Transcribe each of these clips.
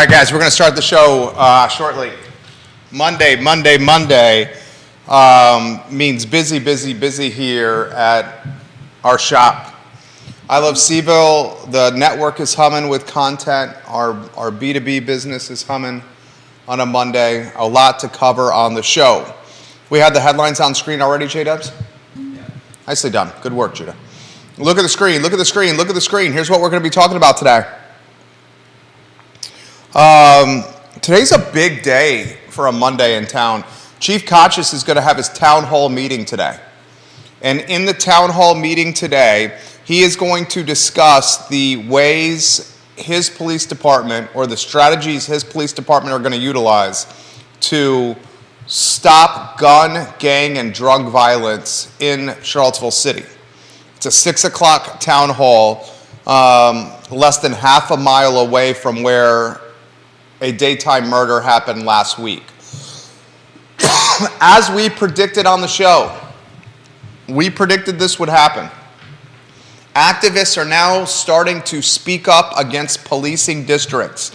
All right, guys, we're going to start the show shortly. Monday means busy here at our shop. I Love CVille. The network is humming with content. Our B2B business is humming on a Monday. A lot to cover on the show. We had the headlines on screen already, J-Dubs? Yeah. Nicely done. Good work, Judah. Look at the screen. Here's what we're going to be talking about today. Today's a big day for a Monday in town. Chief Kotchis is going to have his town hall meeting today. And in the town hall meeting today, he is going to discuss the ways his police department, or the strategies his police department are going to utilize to stop gun, gang, and drug violence in Charlottesville City. It's a 6 o'clock town hall, less than half a mile away from where a daytime murder happened last week. As we predicted on the show, we predicted this would happen. Activists are now starting to speak up against policing districts.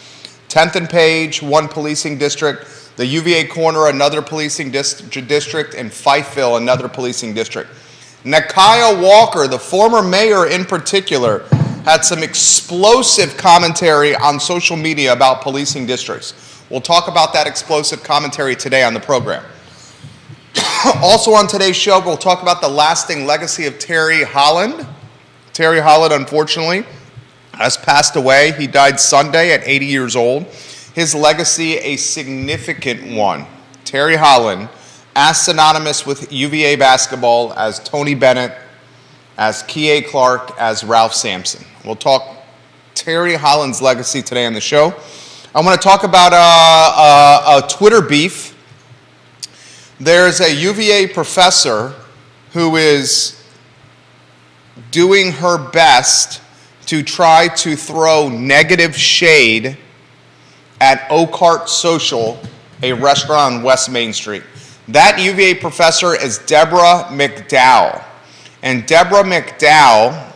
10th and Page, one policing district. The UVA Corner, another policing district. And Fifeville, another policing district. Nakia Walker, the former mayor in particular, had some explosive commentary on social media about policing districts. We'll talk about that explosive commentary today on the program. Also on today's show, we'll talk about the lasting legacy of Terry Holland. Terry Holland, unfortunately, has passed away. He died Sunday at 80 years old. His legacy, a significant one. Terry Holland, as synonymous with UVA basketball as Tony Bennett, as Kie Clark, as Ralph Sampson. We'll talk Terry Holland's legacy today on the show. I want to talk about a Twitter beef. There's a UVA professor who is doing her best to try to throw negative shade at Oakart Social, a restaurant on West Main Street. That UVA professor is Deborah McDowell. And Deborah McDowell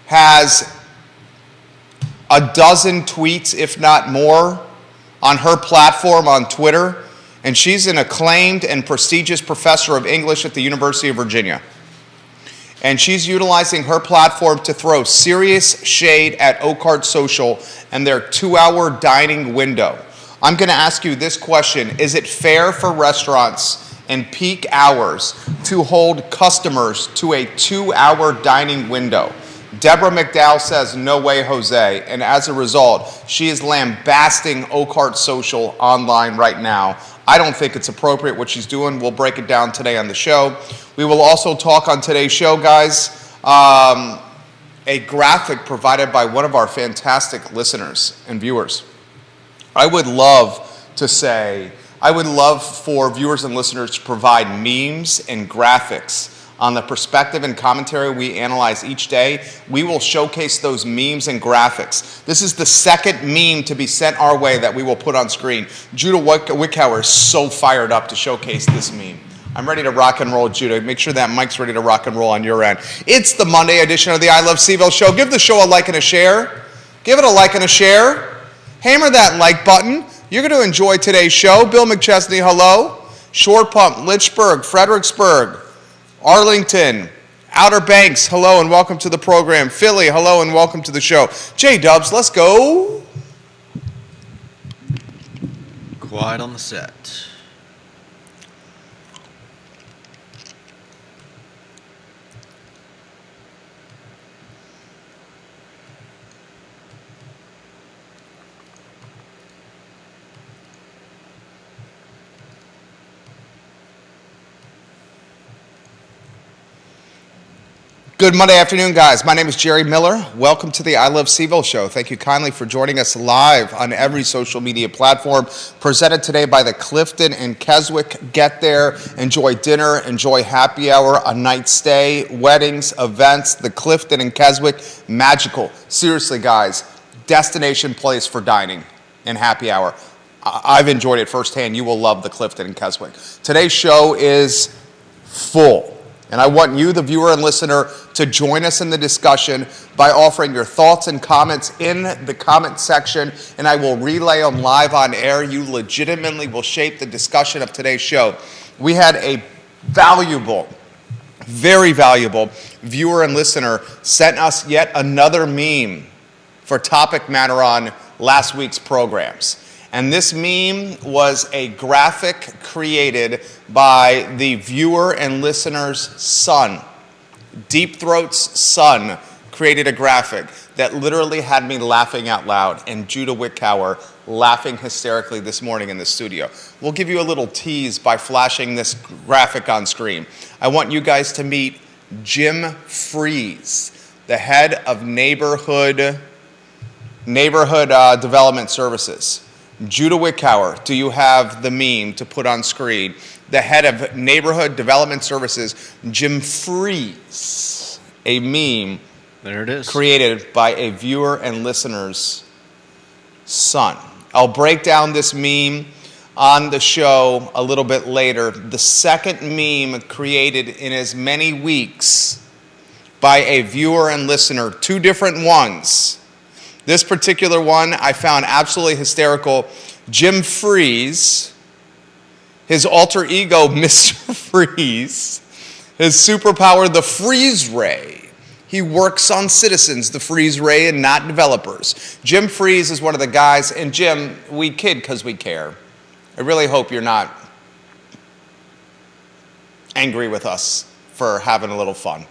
has a dozen tweets, if not more, on her platform on Twitter. And she's an acclaimed and prestigious professor of English at the University of Virginia. And she's utilizing her platform to throw serious shade at Oakart Social and their 2-hour dining window. I'm going to ask you this question. Is it fair for restaurants in peak hours to hold customers to a 2-hour dining window? Deborah McDowell says, no way, Jose. And as a result, she is lambasting Oakart Social online right now. I don't think it's appropriate what she's doing. We'll break it down today on the show. We will also talk on today's show, guys, a graphic provided by one of our fantastic listeners and viewers. I would love for viewers and listeners to provide memes and graphics on the perspective and commentary we analyze each day. We will showcase those memes and graphics. This is the second meme to be sent our way that we will put on screen. Judah Wickhauer is so fired up to showcase this meme. I'm ready to rock and roll, Judah. Make sure that mic's ready to rock and roll on your end. It's the Monday edition of the I Love CVille show. Give the show a like and a share. Give it a like and a share. Hammer that like button. You're going to enjoy today's show. Bill McChesney, hello. Short Pump, Lynchburg, Fredericksburg, Arlington, Outer Banks, hello and welcome to the program. Philly, hello and welcome to the show. J-Dubs, let's go. Quiet on the set. Good Monday afternoon, guys. My name is Jerry Miller. Welcome to the I Love CVille show. Thank you kindly for joining us live on every social media platform. Presented today by the Clifton and Keswick. Get there, enjoy dinner, enjoy happy hour, a night stay, weddings, events. The Clifton and Keswick, magical. Seriously, guys, destination place for dining and happy hour. I've enjoyed it firsthand. You will love the Clifton and Keswick. Today's show is full. And I want you, the viewer and listener, to join us in the discussion by offering your thoughts and comments in the comment section, and I will relay them live on air. You legitimately will shape the discussion of today's show. We had a valuable, very valuable viewer and listener sent us yet another meme for topic matter on last week's programs. And this meme was a graphic created by the viewer and listener's son. Deep Throat's son created a graphic that literally had me laughing out loud, and Judah Wickower laughing hysterically this morning in the studio. We'll give you a little tease by flashing this graphic on screen. I want you guys to meet Jim Freeze, the head of Neighborhood Development Services. Judah Wickower, do you have the meme to put on screen? The head of Neighborhood Development Services, Jim Freeze. A meme There it is. created by a viewer and listener's son. I'll break down this meme on the show a little bit later. The second meme created in as many weeks by a viewer and listener, two different ones. This particular one I found absolutely hysterical. Jim Freeze, his alter ego, Mr. Freeze, his superpower, the Freeze Ray. He works on citizens, the Freeze Ray, and not developers. Jim Freeze is one of the guys, and Jim, we kid because we care. I really hope you're not angry with us for having a little fun.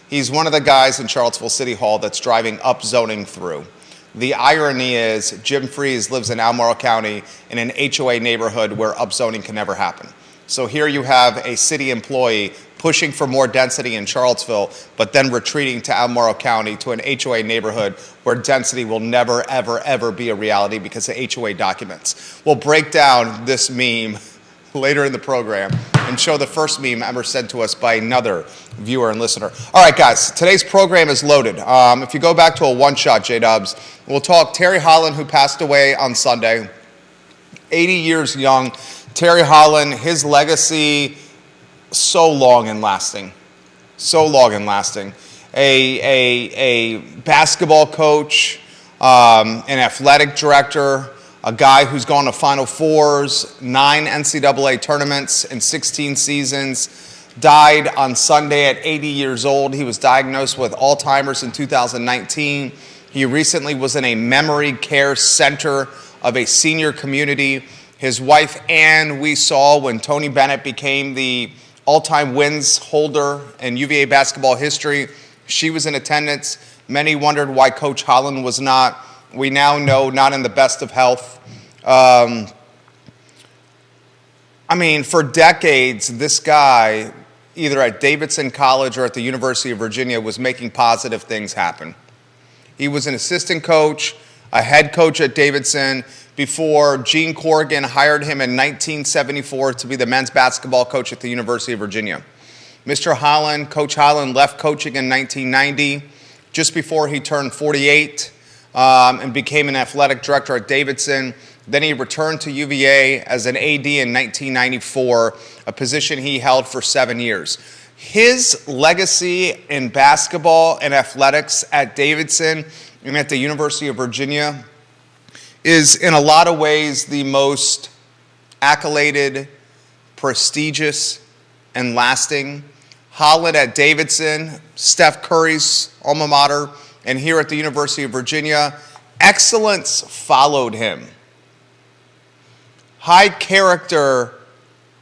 He's one of the guys in Charlottesville City Hall that's driving upzoning through. The irony is Jim Freeze lives in Albemarle County in an HOA neighborhood where upzoning can never happen. So here you have a city employee pushing for more density in Charlottesville, but then retreating to Albemarle County to an HOA neighborhood where density will never, ever, ever be a reality because of HOA documents. We'll break down this meme later in the program and show the first meme ever sent to us by another viewer and listener. All right, guys, today's program is loaded. If you go back to a one-shot, J-Dubs, we'll talk Terry Holland, who passed away on Sunday, 80 years young. Terry Holland, his legacy, so long and lasting. So long and lasting. A basketball coach, an athletic director, a guy who's gone to Final Fours, 9 NCAA tournaments in 16 seasons, died on Sunday at 80 years old. He was diagnosed with Alzheimer's in 2019. He recently was in a memory care center of a senior community. His wife, Ann, we saw when Tony Bennett became the all-time wins holder in UVA basketball history. She was in attendance. Many wondered why Coach Holland was not. We now know not in the best of health. For decades, this guy, either at Davidson College or at the University of Virginia, was making positive things happen. He was an assistant coach, a head coach at Davidson, before Gene Corrigan hired him in 1974 to be the men's basketball coach at the University of Virginia. Mr. Holland, Coach Holland, left coaching in 1990, just before he turned 48. And became an athletic director at Davidson. Then he returned to UVA as an AD in 1994, a position he held for 7 years. His legacy in basketball and athletics at Davidson and at the University of Virginia is in a lot of ways the most accoladed, prestigious, and lasting. Holland at Davidson, Steph Curry's alma mater, and here at the University of Virginia, excellence followed him. High character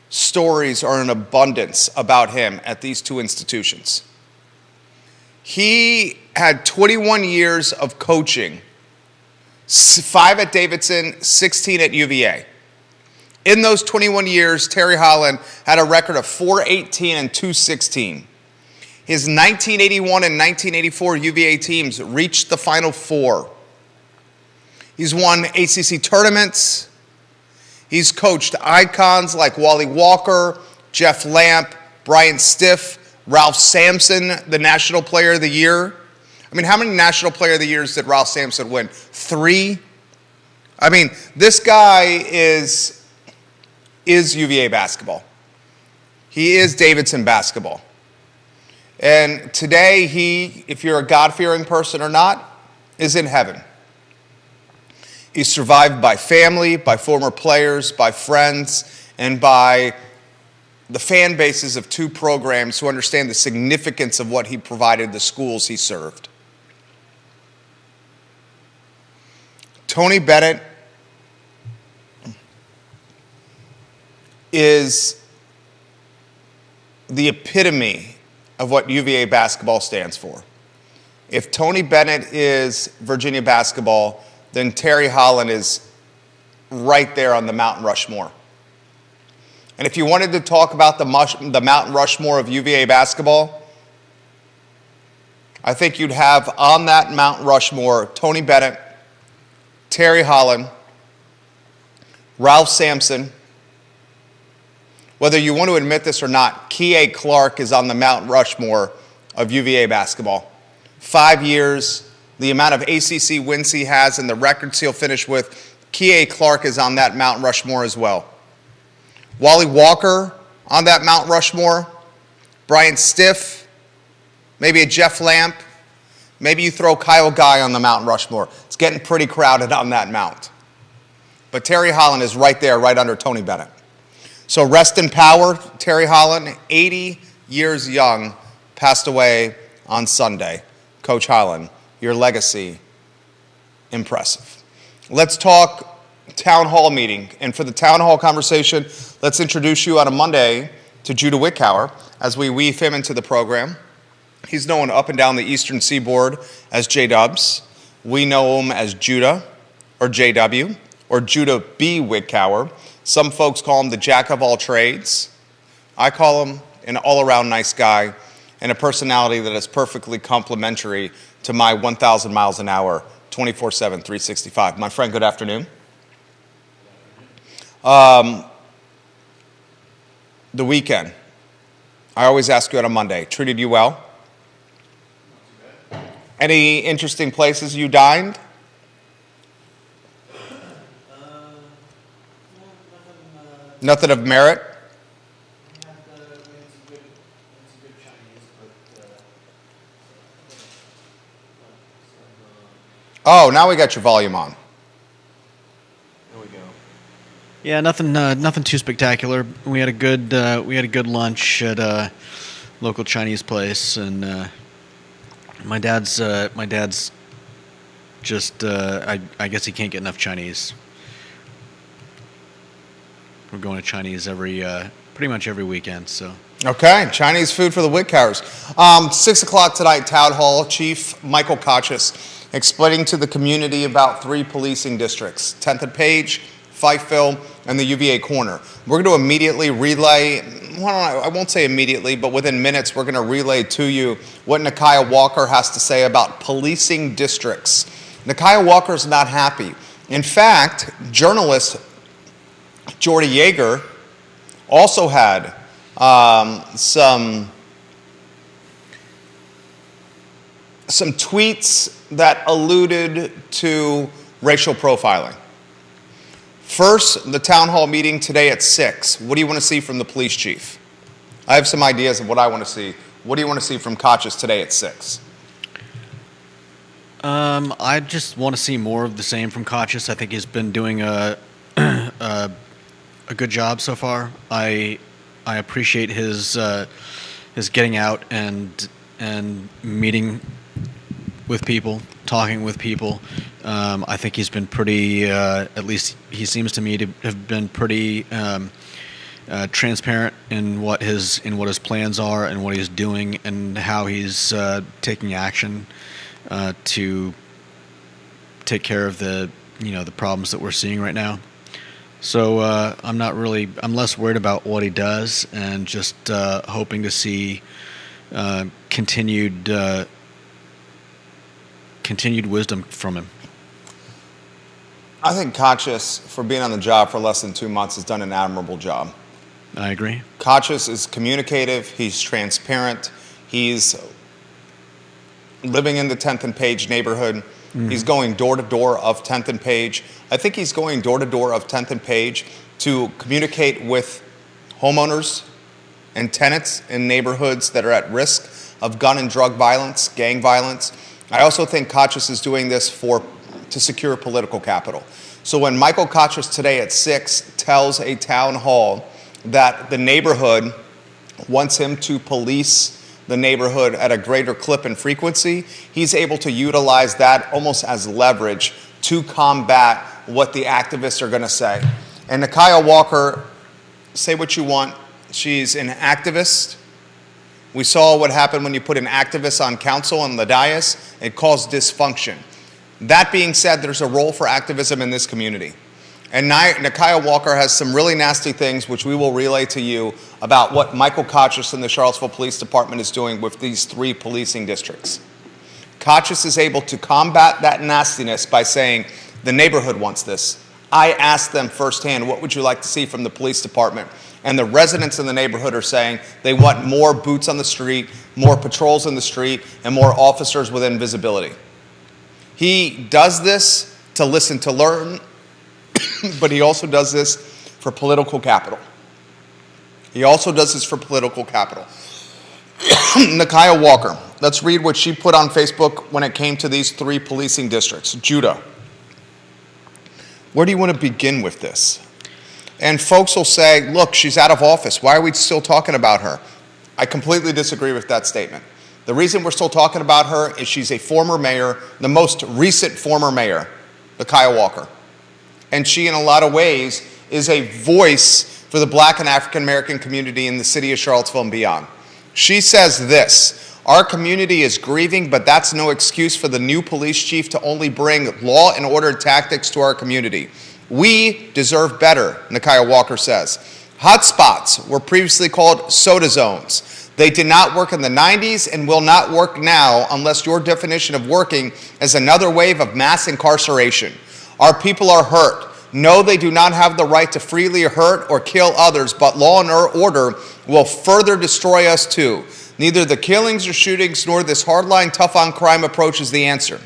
stories are in abundance about him at these two institutions. He had 21 years of coaching, 5 at Davidson, 16 at UVA. In those 21 years, Terry Holland had a record of 418 and 216. His 1981 and 1984 UVA teams reached the Final Four. He's won ACC tournaments. He's coached icons like Wally Walker, Jeff Lamp, Brian Stiff, Ralph Sampson, the National Player of the Year. How many National Player of the Years did Ralph Sampson win? 3? This guy is UVA basketball. He is Davidson basketball. And today he, if you're a God-fearing person or not, is in heaven. He's survived by family, by former players, by friends, and by the fan bases of two programs who understand the significance of what he provided the schools he served. Tony Bennett is the epitome of what UVA basketball stands for. If Tony Bennett is Virginia basketball, then Terry Holland is right there on the Mount Rushmore. And if you wanted to talk about the Mount Rushmore of UVA basketball, I think you'd have on that Mount Rushmore Tony Bennett, Terry Holland, Ralph Sampson. Whether you want to admit this or not, Kihei Clark is on the Mount Rushmore of UVA basketball. 5 years, the amount of ACC wins he has and the records he'll finish with, Kihei Clark is on that Mount Rushmore as well. Wally Walker on that Mount Rushmore, Brian Stiff, maybe a Jeff Lamp, maybe you throw Kyle Guy on the Mount Rushmore. It's getting pretty crowded on that mount. But Terry Holland is right there, right under Tony Bennett. So rest in power, Terry Holland, 80 years young, passed away on Sunday. Coach Holland, your legacy, impressive. Let's talk town hall meeting. And for the town hall conversation, let's introduce you on a Monday to Judah Wickower as we weave him into the program. He's known up and down the eastern seaboard as J-Dubs. We know him as Judah or JW or Judah B. Wickower. Some folks call him the jack of all trades. I call him an all-around nice guy and a personality that is perfectly complementary to my 1,000 miles an hour, 24/7, 365. My friend, good afternoon. The weekend. I always ask you on a Monday. Treated you well? Any interesting places you dined? Nothing of merit? Oh, now we got your volume on. There we go. Yeah, nothing too spectacular. We had a good lunch at a local Chinese place, and my dad's just I guess he can't get enough Chinese. We're going to Chinese pretty much every weekend. So. Okay, Chinese food for the Wickhowers. 6 o'clock tonight, Town Hall, Chief Michael Kochis explaining to the community about 3 policing districts, 10th and Page, Fifeville, and the UVA corner. We're going to immediately relay, well, I won't say immediately, but within minutes, we're going to relay to you what Nakia Walker has to say about policing districts. Nakia Walker's not happy. In fact, journalist Jordy Yeager also had some tweets that alluded to racial profiling. First, the town hall meeting today at 6. What do you want to see from the police chief? I have some ideas of what I want to see. What do you want to see from Kochis today at 6? I just want to see more of the same from Kochis. I think he's been doing a good job so far. I appreciate his getting out and meeting with people, talking with people. I think he's been pretty, at least he seems to me to have been pretty transparent in what his plans are and what he's doing and how he's taking action to take care of the problems that we're seeing right now. So I'm less worried about what he does and just hoping to see continued wisdom from him. I think Kochis, for being on the job for less than 2 months, has done an admirable job. I agree. Kochis is communicative. He's transparent. He's living in the 10th and Page neighborhood. Mm-hmm. He's going door to door of 10th and Page. I think he's going door to door of 10th and Page to communicate with homeowners and tenants in neighborhoods that are at risk. of gun and drug violence, gang violence. I also think Kochis is doing this to secure political capital. So when Michael Kochis today at 6 tells a town hall that the neighborhood wants him to police the neighborhood at a greater clip and frequency, he's able to utilize that almost as leverage to combat what the activists are going to say. And Nekiah Walker, say what you want, she's an activist. We saw what happened when you put an activist on council on the dais. It caused dysfunction. That being said, there's a role for activism in this community. And Nekiah Walker has some really nasty things which we will relay to you about what Michael Kochis and the Charlottesville Police Department is doing with these 3 policing districts. Kochis is able to combat that nastiness by saying, the neighborhood wants this. I asked them firsthand, what would you like to see from the police department? And the residents in the neighborhood are saying they want more boots on the street, more patrols in the street, and more officers with invisibility. He does this to listen to learn, but he also does this for political capital. He also does this for political capital. Nekiah Walker, let's read what she put on Facebook when it came to these 3 policing districts. Judah, where do you want to begin with this? And folks will say, look, she's out of office. Why are we still talking about her? I completely disagree with that statement. The reason we're still talking about her is she's a former mayor, the most recent former mayor, Nekiah Walker. And she, in a lot of ways, is a voice for the Black and African American community in the city of Charlottesville and beyond. She says this, our community is grieving, but that's no excuse for the new police chief to only bring law and order tactics to our community. We deserve better, Nekiah Walker says. Hotspots were previously called soda zones. They did not work in the 90s and will not work now unless your definition of working is another wave of mass incarceration. Our people are hurt. No, they do not have the right to freely hurt or kill others, but law and order will further destroy us too. Neither the killings or shootings nor this hardline, tough-on-crime approach is the answer.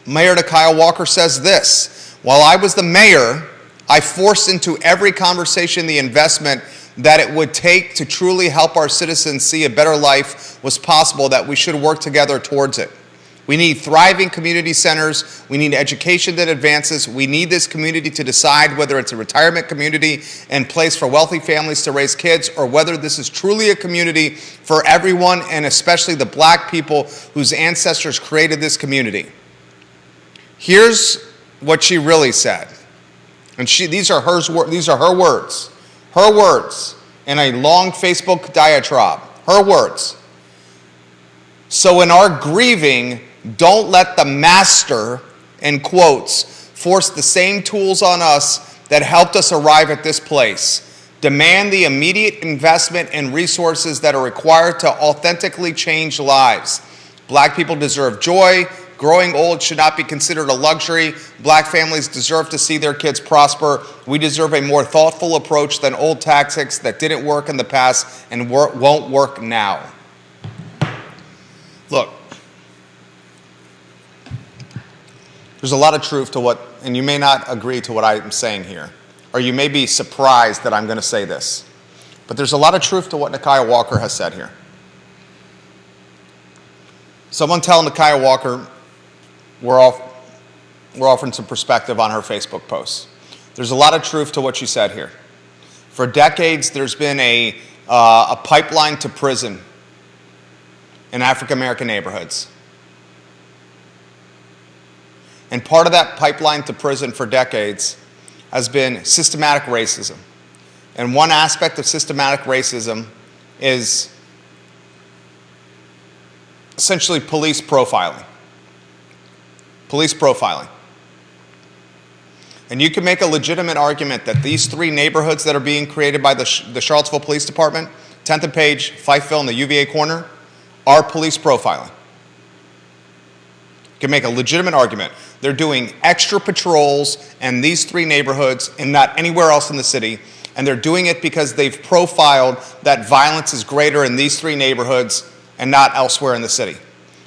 Mayor Nekiah Walker says this, while I was the mayor, I forced into every conversation the investment that it would take to truly help our citizens see a better life was possible, that we should work together towards it. We need thriving community centers. We need education that advances. We need this community to decide whether it's a retirement community and place for wealthy families to raise kids, or whether this is truly a community for everyone, and especially the Black people whose ancestors created this community. Here's what she really said. And these are her words. Her words in a long Facebook diatribe. Her words. So in our grieving, don't let the master, in quotes, force the same tools on us that helped us arrive at this place. Demand the immediate investment and resources that are required to authentically change lives. Black people deserve joy. Growing old should not be considered a luxury. Black families deserve to see their kids prosper. We deserve a more thoughtful approach than old tactics that didn't work in the past and won't work now. Look, there's a lot of truth to what, and you may not agree to what I'm saying here, or you may be surprised that I'm going to say this, but there's a lot of truth to what Nekiah Walker has said here. Someone tell Nekiah Walker we're offering some perspective on her Facebook posts. There's a lot of truth to what she said here. For decades, there's been a pipeline to prison in African American neighborhoods. And part of that pipeline to prison for decades has been systematic racism. And one aspect of systematic racism is essentially police profiling. Police profiling. And you can make a legitimate argument that these 3 neighborhoods that are being created by the Charlottesville Police Department, 10th and Page, Fifeville, and the UVA corner, are police profiling. You can make a legitimate argument. They're doing extra patrols in these 3 neighborhoods and not anywhere else in the city, and they're doing it because they've profiled that violence is greater in these 3 neighborhoods and not elsewhere in the city.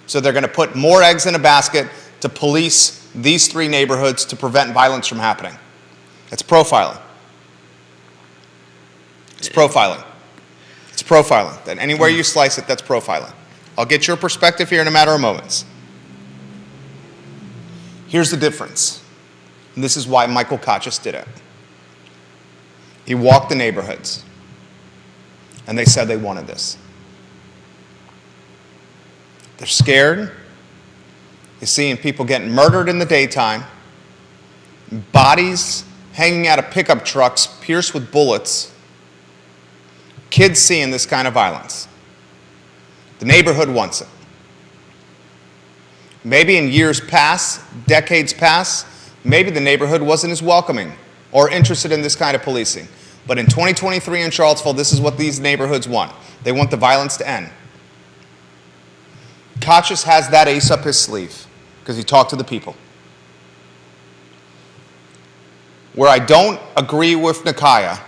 So they're going to put more eggs in a basket to police these 3 neighborhoods to prevent violence from happening. It's profiling. It's profiling. It's profiling. That anywhere you slice it, that's profiling. I'll get your perspective here in a matter of moments. Here's the difference. And this is why Michael Kachis did it. He walked the neighborhoods, and they said they wanted this. They're scared. You're seeing people getting murdered in the daytime, bodies hanging out of pickup trucks pierced with bullets, kids seeing this kind of violence. The neighborhood wants it. Maybe in years past, decades past, maybe the neighborhood wasn't as welcoming or interested in this kind of policing. But in 2023 in Charlottesville, this is what these neighborhoods want. They want the violence to end. Kachis has that ace up his sleeve because he talked to the people. Where I don't agree with Nakaya,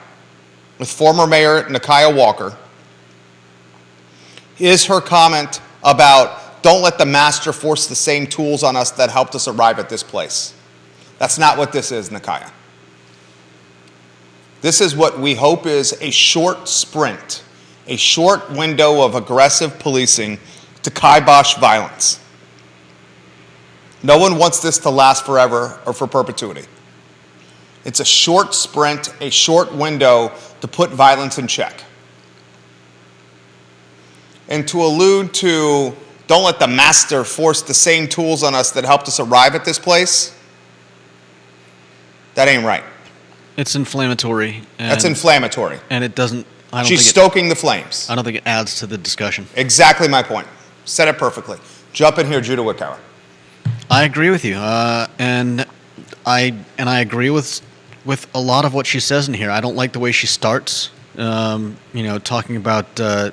with former Mayor Nakaya Walker, is her comment about don't let the master force the same tools on us that helped us arrive at this place. That's not what this is, Nakaya. This is what we hope is a short sprint, a short window of aggressive policing to kibosh violence. No one wants this to last forever or for perpetuity. It's a short sprint, a short window to put violence in check. And to allude to, don't let the master force the same tools on us that helped us arrive at this place, that ain't right. It's inflammatory. That's inflammatory. And it doesn't, She's stoking the flames. I don't think it adds to the discussion. Exactly my point. Said it perfectly. Jump in here, Judah Wickower. I agree with you. And I agree with a lot of what she says in here. I don't like the way she starts, talking about the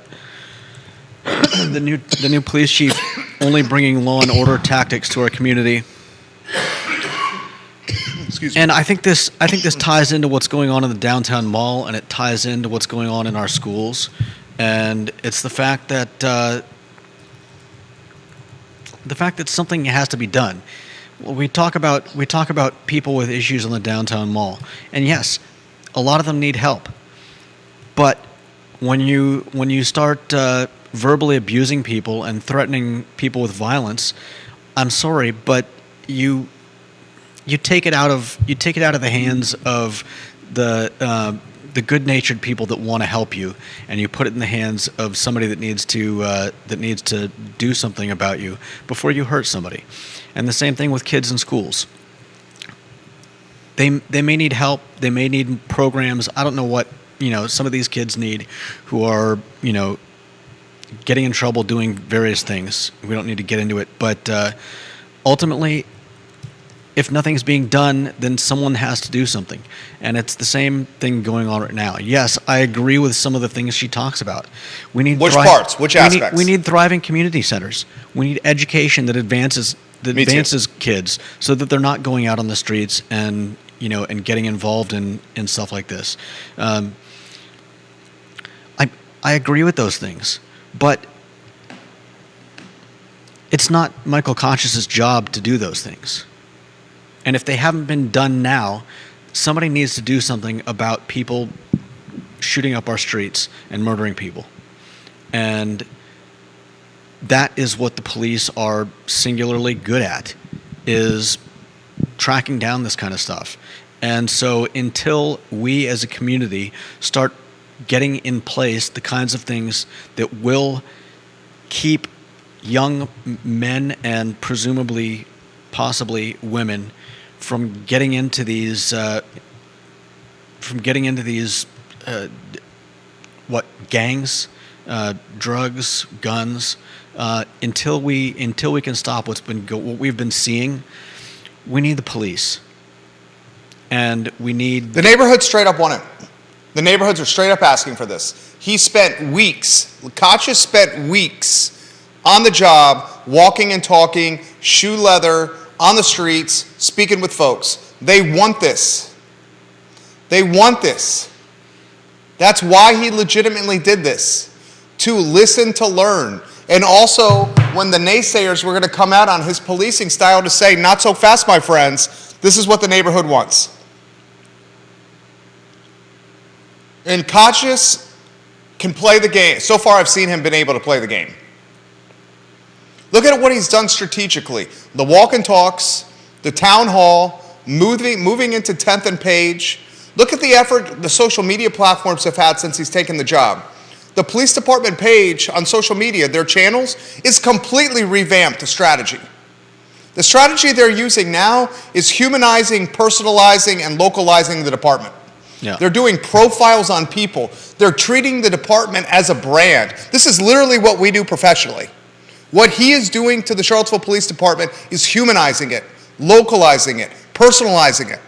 new police chief only bringing law and order tactics to our community. Excuse me. And I think this ties into what's going on in the downtown mall, and it ties into what's going on in our schools, and it's the fact that something has to be done. Well, we talk about people with issues on the downtown mall, and yes, a lot of them need help. But when you start verbally abusing people and threatening people with violence, I'm sorry, but you take it out of the hands of the good-natured people that want to help you, and you put it in the hands of somebody that needs to do something about you before you hurt somebody. And the same thing with kids in schools. They may need help. They may need programs. I don't know what some of these kids need, who are getting in trouble doing various things. We don't need to get into it, but ultimately, if nothing's being done, then someone has to do something. And it's the same thing going on right now. Yes, I agree with some of the things she talks about. We need Which parts? Which aspects? We need thriving community centers. We need education that advances kids so that they're not going out on the streets and getting involved in stuff like this. I agree with those things, but it's not Michael Kachis' job to do those things. And if they haven't been done now, somebody needs to do something about people shooting up our streets and murdering people. And that is what the police are singularly good at, is tracking down this kind of stuff. And so until we as a community start getting in place the kinds of things that will keep young men and possibly women from getting into these gangs, drugs, guns, until we can stop what we've been seeing, we need the police, and we need the neighborhoods straight up want it. The neighborhoods are straight up asking for this. Kachis spent weeks on the job, walking and talking, shoe leather, on the streets, speaking with folks. They want this. They want this. That's why he legitimately did this. To listen, to learn. And also, when the naysayers were going to come out on his policing style, to say, not so fast, my friends. This is what the neighborhood wants. And Kachis can play the game. So far, I've seen him been able to play the game. Look at what he's done strategically. The walk and talks, the town hall, moving into 10th and Page. Look at the effort the social media platforms have had since he's taken the job. The police department page on social media, their channels, is completely revamped the strategy. The strategy they're using now is humanizing, personalizing, and localizing the department. Yeah. They're doing profiles on people. They're treating the department as a brand. This is literally what we do professionally. What he is doing to the Charlottesville Police Department is humanizing it, localizing it, personalizing it.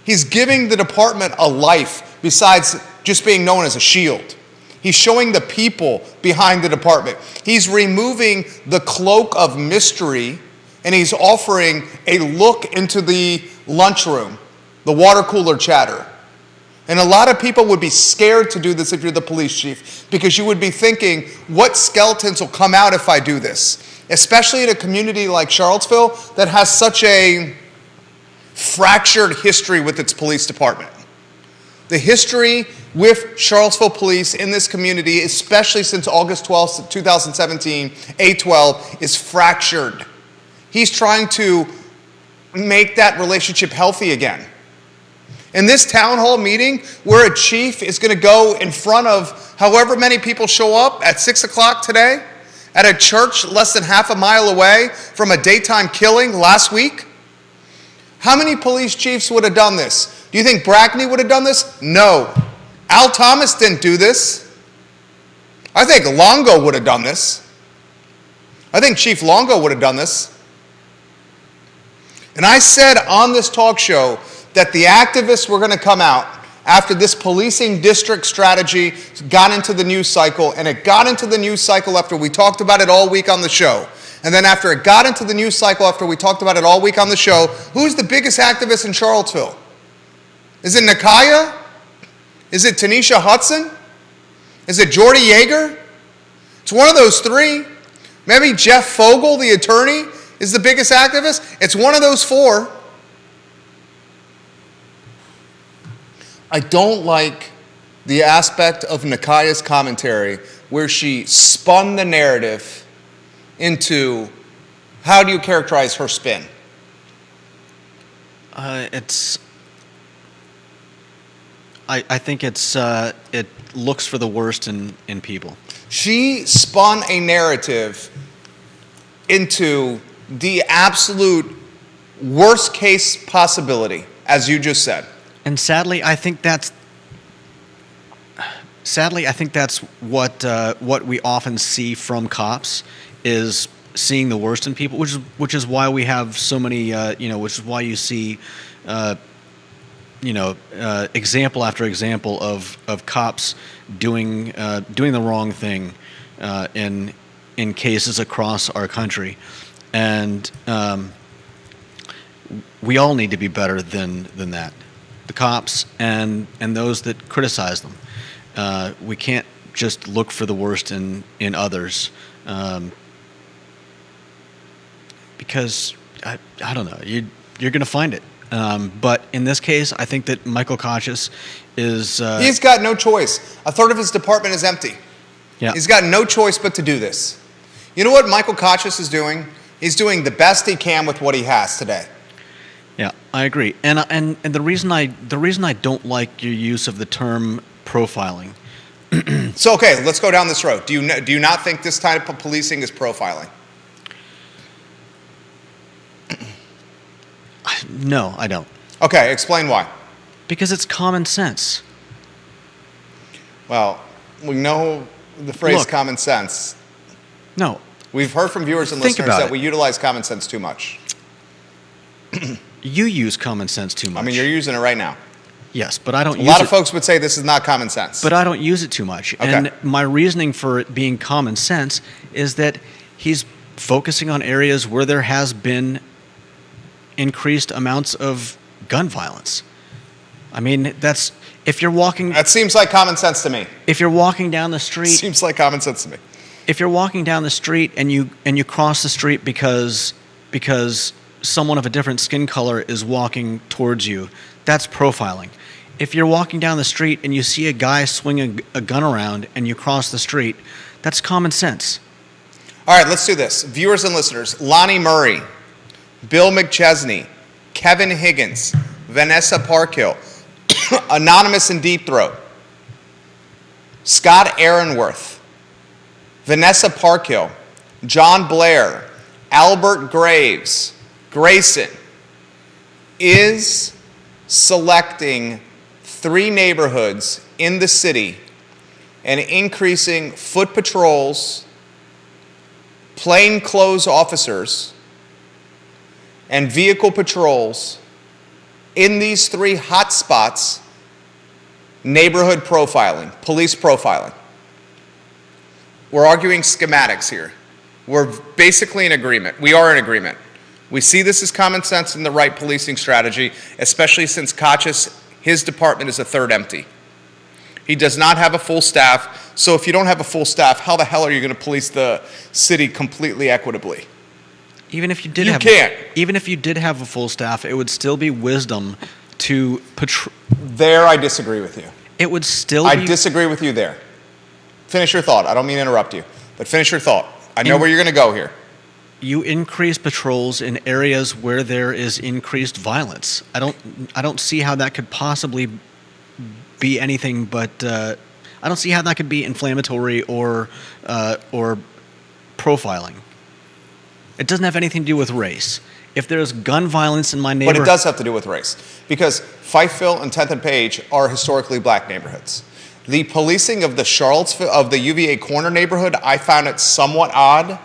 He's giving the department a life besides just being known as a shield. He's showing the people behind the department. He's removing the cloak of mystery, and he's offering a look into the lunchroom, the water cooler chatter. And a lot of people would be scared to do this if you're the police chief, because you would be thinking, what skeletons will come out if I do this? Especially in a community like Charlottesville that has such a fractured history with its police department. The history with Charlottesville police in this community, especially since August 12th, 2017, A12, is fractured. He's trying to make that relationship healthy again. In this town hall meeting, where a chief is going to go in front of however many people show up at 6 o'clock today, at a church less than half a mile away from a daytime killing last week, how many police chiefs would have done this? Do you think Brackney would have done this? No. Al Thomas didn't do this. I think Longo would have done this. I think Chief Longo would have done this. And I said on this talk show that the activists were going to come out after this policing district strategy got into the news cycle, and it got into the news cycle after we talked about it all week on the show. And then after it got into the news cycle after we talked about it all week on the show, who's the biggest activist in Charlottesville? Is it Nakaya? Is it Tanisha Hudson? Is it Jordy Yeager? It's one of those three. Maybe Jeff Fogel, the attorney, is the biggest activist. It's one of those four. I don't like the aspect of Nakaya's commentary where she spun the narrative into, how do you characterize her spin? I think it looks for the worst in people. She spun a narrative into the absolute worst case possibility, as you just said. And sadly, I think that's what we often see from cops is seeing the worst in people, which is why we have so many, which is why you see, example after example of cops doing the wrong thing in cases across our country, and we all need to be better than that. The cops and those that criticize them. We can't just look for the worst in others, because I don't know, you're going to find it. But in this case, I think that Michael Kochis is... He's got no choice. A third of his department is empty. Yeah. He's got no choice but to do this. You know what Michael Kochis is doing? He's doing the best he can with what he has today. Yeah, I agree. And the reason I don't like your use of the term profiling. So, okay, let's go down this road. Do you not think this type of policing is profiling? No, I don't. Okay, explain why. Because it's common sense. Well, we know the phrase Look, common sense. No. We've heard from viewers and Think listeners about that it. we utilize common sense too much. You use common sense too much. I mean, you're using it right now. Yes, but I don't use it. A lot of folks would say this is not common sense. But I don't use it too much. Okay. And my reasoning for it being common sense is that he's focusing on areas where there has been increased amounts of gun violence. I mean, that's if you're walking. That seems like common sense to me. If you're walking down the street. Seems like common sense to me. If you're walking down the street and you cross the street because someone of a different skin color is walking towards you, that's profiling. If you're walking down the street and you see a guy swing a gun around and you cross the street, that's common sense. All right, let's do this. Viewers and listeners, Lonnie Murray, Bill McChesney, Kevin Higgins, Vanessa Parkhill, Anonymous in Deep Throat, Scott Aaronworth, Vanessa Parkhill, John Blair, Albert Graves, Grayson, is selecting 3 neighborhoods in the city and increasing foot patrols, plainclothes officers, and vehicle patrols in these 3 hotspots, neighborhood profiling, police profiling. We're arguing schematics here. We're basically in agreement. We are in agreement. We see this as common sense in the right policing strategy, especially since Kochis, his department is a third empty. He does not have a full staff, so if you don't have a full staff, how the hell are you going to police the city completely equitably? Even if you did even if you did have a full staff, it would still be wisdom to patrol. There, I disagree with you. It would still I disagree with you there. Finish your thought. I don't mean to interrupt you, but finish your thought. I know where you're going to go here. You increase patrols in areas where there is increased violence. I don't see how that could possibly be anything but I don't see how that could be inflammatory or profiling. It doesn't have anything to do with race. If there's gun violence in my neighborhood, but it does have to do with race, because Fifeville and 10th and Page are historically black neighborhoods. The policing of the Charlottesville, of the UVA Corner neighborhood, I found it somewhat odd.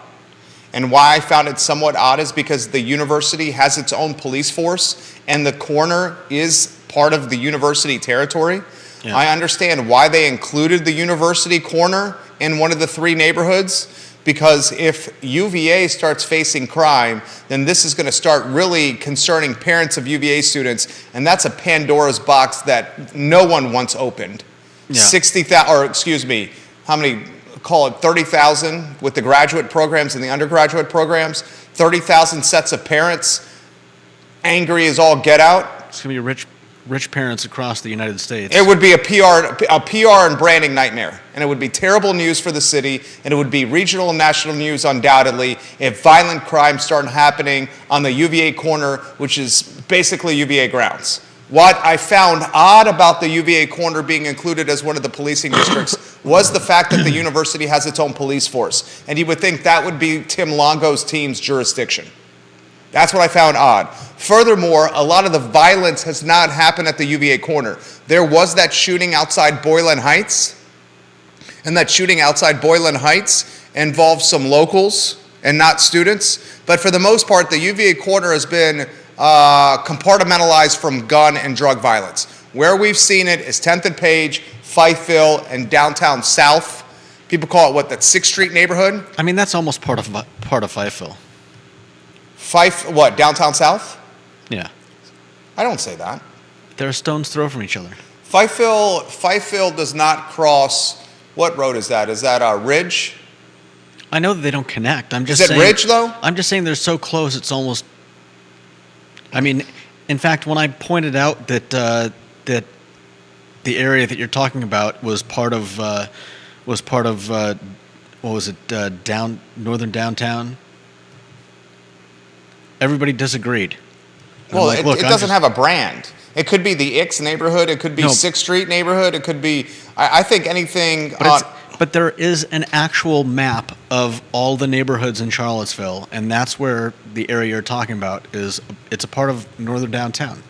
And why I found it somewhat odd is because the university has its own police force, and the corner is part of the university territory. Yeah. I understand why they included the university corner in one of the 3 neighborhoods, because if UVA starts facing crime, then this is going to start really concerning parents of UVA students, and that's a Pandora's box that no one wants opened. Yeah. 60,000, or excuse me, how many? Call it 30,000 with the graduate programs and the undergraduate programs. 30,000 sets of parents, angry as all get out. It's going to be rich parents across the United States. It would be a PR and branding nightmare, and it would be terrible news for the city, and it would be regional and national news undoubtedly if violent crime started happening on the UVA corner, which is basically UVA grounds. What I found odd about the UVA corner being included as one of the policing districts was the fact that the university has its own police force, and you would think that would be Tim Longo's team's jurisdiction. That's what I found odd. Furthermore, a lot of the violence has not happened at the UVA corner. There was that shooting outside Boylan Heights, and that shooting outside Boylan Heights involved some locals and not students, but for the most part, the UVA corner has been compartmentalized from gun and drug violence. Where we've seen it is 10th and Page, Fifeville, and downtown South. People call it what, that 6th Street neighborhood? I mean, that's almost part of Fifeville. What, downtown South? Yeah. I don't say that. They're a stone's throw from each other. Fifeville does not cross, what road is that? Is that Ridge? I know that they don't connect. Is it Ridge, though? I'm just saying they're so close, it's almost... I mean, in fact, when I pointed out that that the area that you're talking about was part of what was it, northern downtown, everybody disagreed. Well, it doesn't have a brand. It could be the Ix neighborhood. It could be 6th Street neighborhood. It could be, I think anything. But there is an actual map of all the neighborhoods in Charlottesville, and that's where the area you're talking about is. It's a part of northern downtown.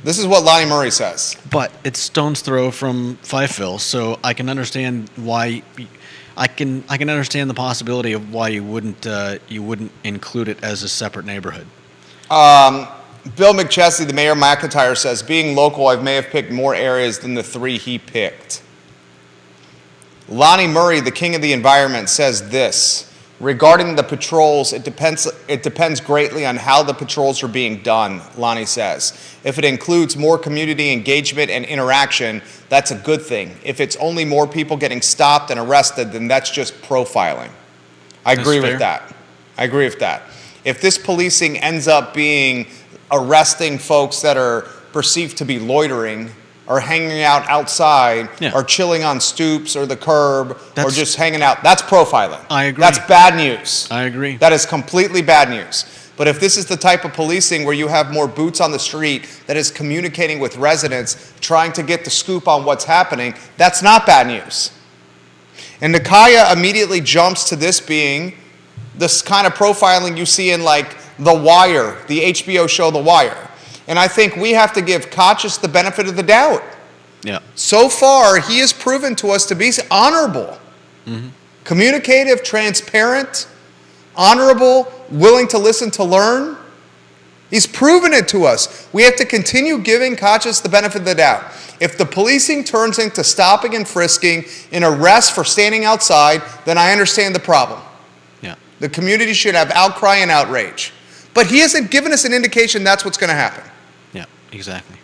This is what Lonnie Murray says. But it's stone's throw from Fifeville, so I can understand why. I can understand the possibility of why you wouldn't include it as a separate neighborhood. Bill McChesney, the mayor of McIntyre, says, being local, I may have picked more areas than the 3 he picked. Lonnie Murray, the king of the environment, says this. Regarding the patrols, it depends greatly on how the patrols are being done, Lonnie says. If it includes more community engagement and interaction, that's a good thing. If it's only more people getting stopped and arrested, then that's just profiling. I agree with that. I agree with that. If this policing ends up being arresting folks that are perceived to be loitering are hanging out outside Yeah. or chilling on stoops or the curb or That's- just hanging out. That's profiling. I agree. That's bad news. I agree. That is completely bad news. But if this is the type of policing where you have more boots on the street that is communicating with residents, trying to get the scoop on what's happening, that's not bad news. And Nakaya immediately jumps to this being this kind of profiling you see in like The Wire, the HBO show The Wire. And I think we have to give Kachis the benefit of the doubt. Yeah. So far, he has proven to us to be honorable, communicative, transparent, honorable, willing to listen to learn. He's proven it to us. We have to continue giving Kachis the benefit of the doubt. If the policing turns into stopping and frisking, an arrest for standing outside, then I understand the problem. Yeah. The community should have outcry and outrage. But he hasn't given us an indication that's what's going to happen. Yeah. Exactly.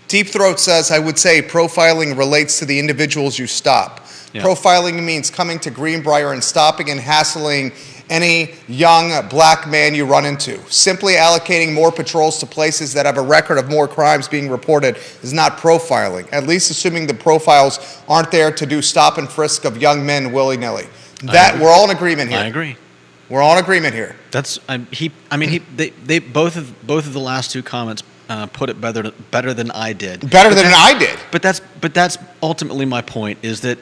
Deep Throat says, I would say profiling relates to the individuals you stop. Yeah. Profiling means coming to Greenbrier and stopping and hassling any young black man you run into. Simply allocating more patrols to places that have a record of more crimes being reported is not profiling, at least assuming the profiles aren't there to do stop and frisk of young men willy-nilly. We're all in agreement here. I agree. We're all in agreement here. That's they both of the last two comments put it better than I did. Better than I did. But that's ultimately my point, is that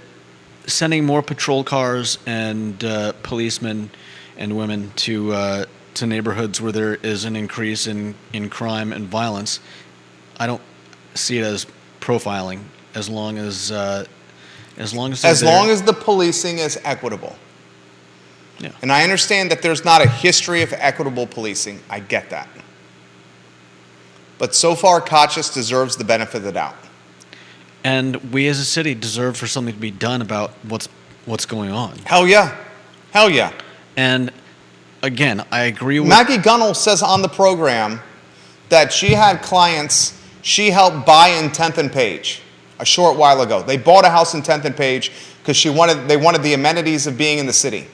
sending more patrol cars and policemen and women to neighborhoods where there is an increase in crime and violence, I don't see it as profiling as long as the policing is equitable. Yeah. And I understand that there's not a history of equitable policing. I get that. But so far, Kachis deserves the benefit of the doubt. And we as a city deserve for something to be done about what's going on. Hell yeah. Hell yeah. And again, I agree with Maggie Gunnell says on the program that she had clients she helped buy in 10th and Page a short while ago. They bought a house in 10th and Page because they wanted the amenities of being in the city.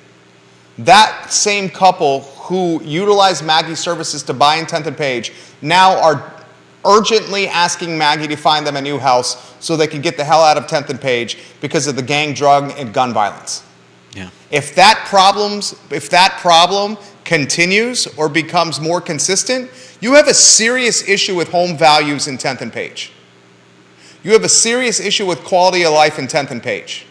That same couple who utilized Maggie's services to buy in 10th and Page now are urgently asking Maggie to find them a new house so they can get the hell out of 10th and Page because of the gang, drug, and gun violence. Yeah. If that problem continues or becomes more consistent, you have a serious issue with home values in 10th and Page. You have a serious issue with quality of life in 10th and Page.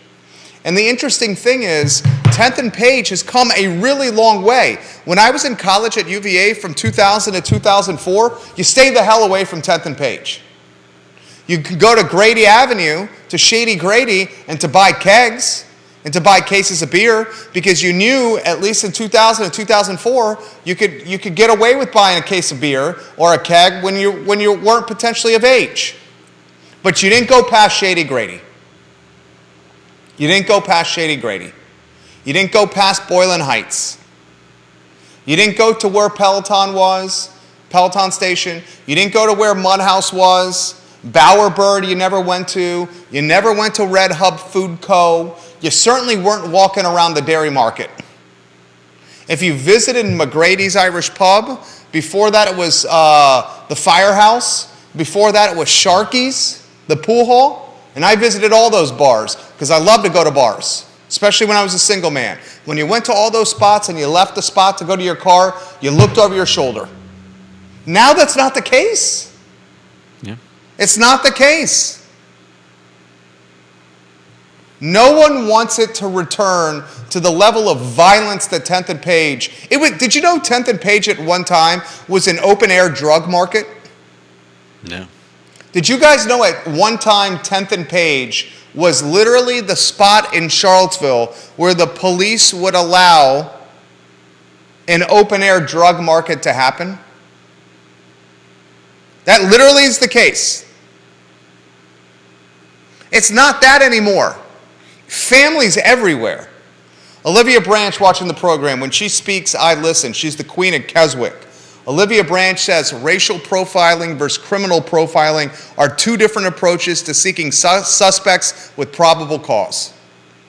And the interesting thing is, 10th and Page has come a really long way. When I was in college at UVA from 2000 to 2004, you stay the hell away from 10th and Page. You could go to Grady Avenue, to Shady Grady, and to buy kegs, and to buy cases of beer, because you knew, at least in 2000 and 2004, you could get away with buying a case of beer or a keg when you weren't potentially of age. But you didn't go past Shady Grady. You didn't go past Shady Grady. You didn't go past Boylan Heights. You didn't go to where Peloton was, Peloton Station. You didn't go to where Mudhouse was. Bowerbird you never went to. You never went to Red Hub Food Co. You certainly weren't walking around the Dairy Market. If you visited McGrady's Irish Pub, before that it was the Firehouse. Before that it was Sharky's, the pool hall. And I visited all those bars because I love to go to bars, especially when I was a single man. When you went to all those spots and you left the spot to go to your car, you looked over your shoulder. Now that's not the case. Yeah. It's not the case. No one wants it to return to the level of violence that 10th and Page. Did you know 10th and Page at one time was an open-air drug market? No. Did you guys know at one time 10th and Page was literally the spot in Charlottesville where the police would allow an open-air drug market to happen? That literally is the case. It's not that anymore. Families everywhere. Olivia Branch watching the program, when she speaks, I listen. She's the queen of Keswick. Olivia Branch says racial profiling versus criminal profiling are two different approaches to seeking suspects with probable cause.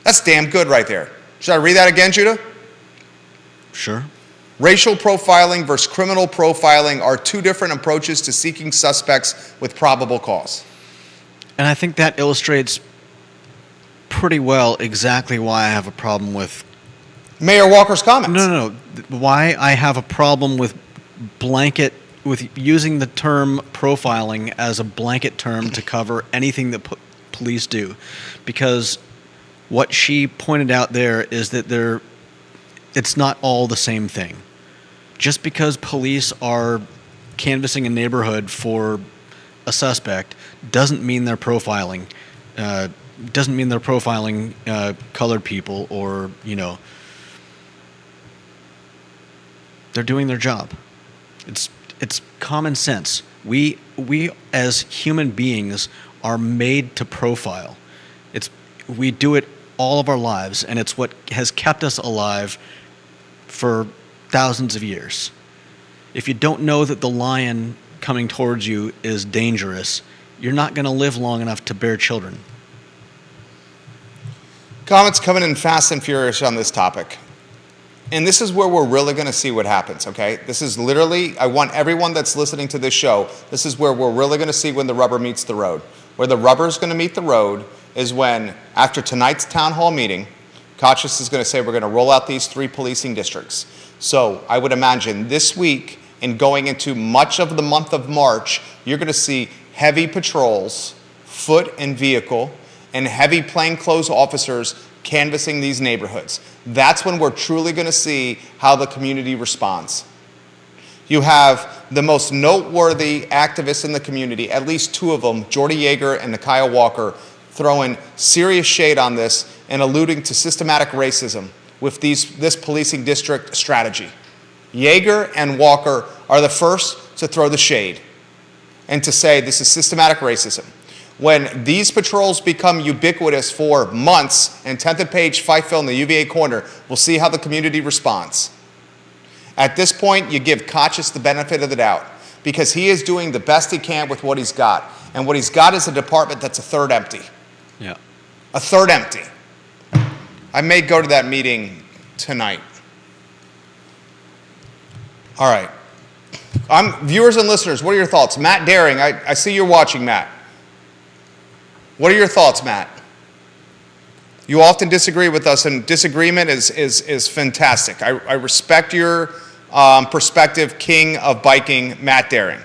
That's damn good right there. Should I read that again, Judah? Sure. Racial profiling versus criminal profiling are two different approaches to seeking suspects with probable cause. And I think that illustrates pretty well exactly why I have a problem with Mayor Walker's comments. No. Why I have a problem with using the term profiling as a blanket term to cover anything that police do, because what she pointed out there is that it's not all the same thing. Just because police are canvassing a neighborhood for a suspect doesn't mean they're profiling. Doesn't mean they're profiling colored people, or they're doing their job. It's common sense. We as human beings are made to profile. We do it all of our lives, and it's what has kept us alive for thousands of years. If you don't know that the lion coming towards you is dangerous, you're not going to live long enough to bear children. Comments coming in fast and furious on this topic. And this is where we're really going to see what happens, okay? This is literally, I want everyone that's listening to this show, this is where we're really going to see when the rubber meets the road. Where the rubber is going to meet the road is when, after tonight's town hall meeting, Kochis is going to say we're going to roll out these 3 policing districts. So I would imagine this week and going into much of the month of March, you're going to see heavy patrols, foot and vehicle, and heavy plainclothes officers canvassing these neighborhoods. That's when we're truly going to see how the community responds. You have the most noteworthy activists in the community, at least 2 of them, Jordy Yeager and Nikiah Walker, throwing serious shade on this and alluding to systematic racism with this policing district strategy. Yeager and Walker are the first to throw the shade and to say this is systematic racism. When these patrols become ubiquitous for months, and 10th and Page, Fifeville, and the UVA corner, we'll see how the community responds. At this point, you give Kochis the benefit of the doubt, because he is doing the best he can with what he's got. And what he's got is a department that's a third empty. Yeah. A third empty. I may go to that meeting tonight. All right. Viewers and listeners, what are your thoughts? Matt Daring, I see you're watching, Matt. What are your thoughts, Matt? You often disagree with us, and disagreement is fantastic. I respect your perspective, king of biking, Matt Daring.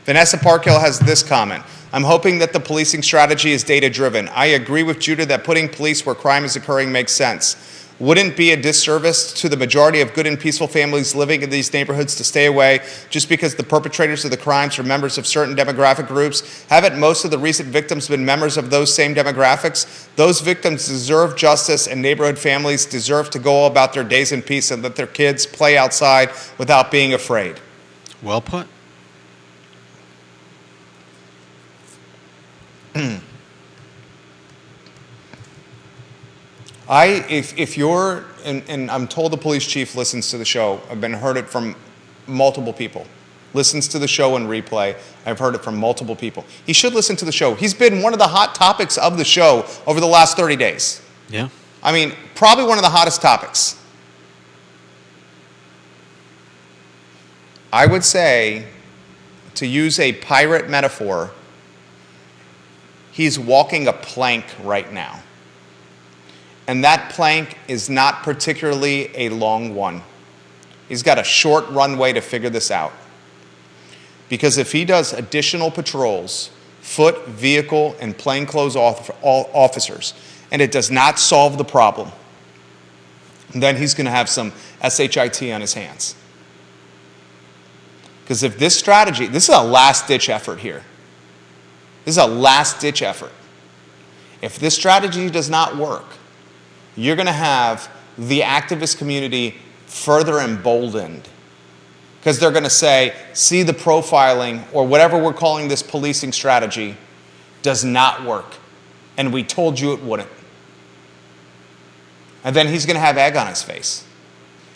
Vanessa Parkhill has this comment. I'm hoping that the policing strategy is data-driven. I agree with Judah that putting police where crime is occurring makes sense. Wouldn't be a disservice to the majority of good and peaceful families living in these neighborhoods to stay away just because the perpetrators of the crimes are members of certain demographic groups? Haven't most of the recent victims been members of those same demographics? Those victims deserve justice, and neighborhood families deserve to go about their days in peace and let their kids play outside without being afraid. Well put. If you're, and I'm told the police chief listens to the show, heard it from multiple people, listens to the show in replay, I've heard it from multiple people. He should listen to the show. He's been one of the hot topics of the show over the last 30 days. Yeah. I mean, probably one of the hottest topics. I would say, to use a pirate metaphor, he's walking a plank right now. And that plank is not particularly a long one. He's got a short runway to figure this out. Because if he does additional patrols, foot, vehicle, and plainclothes officers, and it does not solve the problem, then he's going to have some SHIT on his hands. Because if this strategy, this is a last-ditch effort here. This is a last-ditch effort. If this strategy does not work, you're going to have the activist community further emboldened, because they're going to say, see, the profiling or whatever we're calling this policing strategy does not work, and we told you it wouldn't. And then he's going to have egg on his face.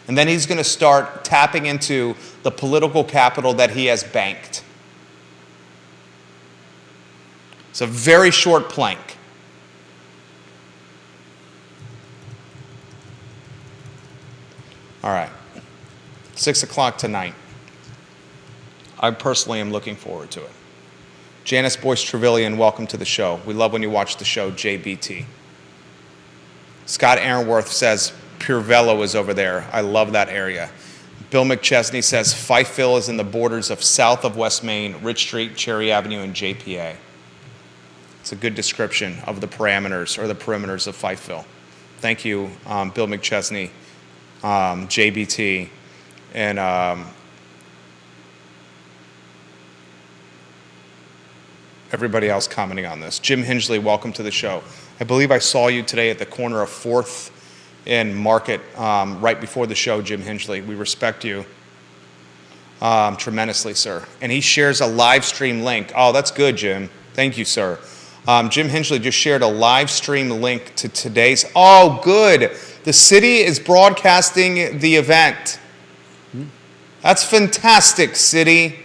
And then he's going to start tapping into the political capital that he has banked. It's a very short plank. All right. 6 o'clock tonight. I personally am looking forward to it. Janice Boyce Trevelyan, welcome to the show. We love when you watch the show, JBT. Scott Aaronworth says Pure Velo is over there. I love that area. Bill McChesney says Fifeville is in the borders of south of West Main, Rich Street, Cherry Avenue, and JPA. It's a good description of the parameters or the perimeters of Fifeville. Thank you, Bill McChesney, JBT, and everybody else commenting on this. Jim Hingley, welcome to the show. I believe I saw you today at the corner of 4th and Market right before the show, Jim Hingley. We respect you tremendously, sir. And he shares a live stream link. Oh, that's good, Jim. Thank you, sir. Jim Hingley just shared a live stream link to today's. Oh, good. The city is broadcasting the event. That's fantastic, city.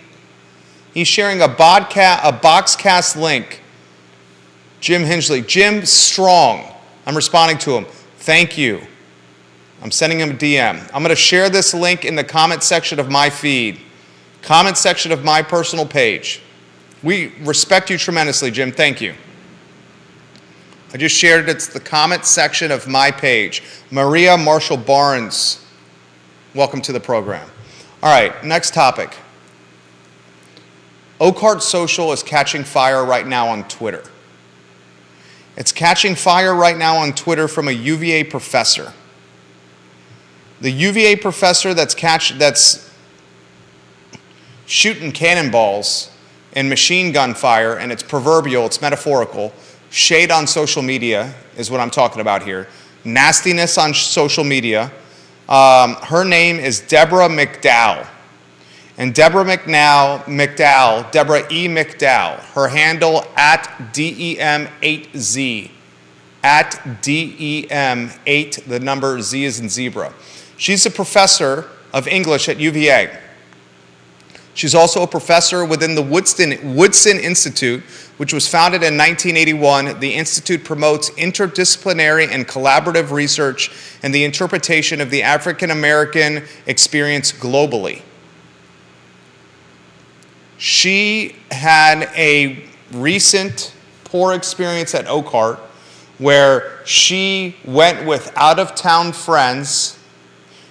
He's sharing a Boxcast link. Jim Hingley. Jim Strong. I'm responding to him. Thank you. I'm sending him a DM. I'm going to share this link in the comment section of my feed. Comment section of my personal page. We respect you tremendously, Jim. Thank you. I just shared it. It's the comment section of my page. Maria Marshall Barnes, welcome to the program. All right, next topic. Oakheart Social is catching fire right now on Twitter. It's catching fire right now on Twitter from a UVA professor. The UVA professor that's shooting cannonballs and machine gun fire, and it's proverbial, it's metaphorical. Shade on social media is what I'm talking about here. Nastiness on social media. Her name is Deborah McDowell. And Deborah McDowell, Deborah E. McDowell, her handle at DEM8Z. At DEM8, the number Z is in zebra. She's a professor of English at UVA. She's also a professor within the Woodson Institute, which was founded in 1981. The Institute promotes interdisciplinary and collaborative research and the interpretation of the African American experience globally. She had a recent poor experience at Oakheart where she went with out-of-town friends.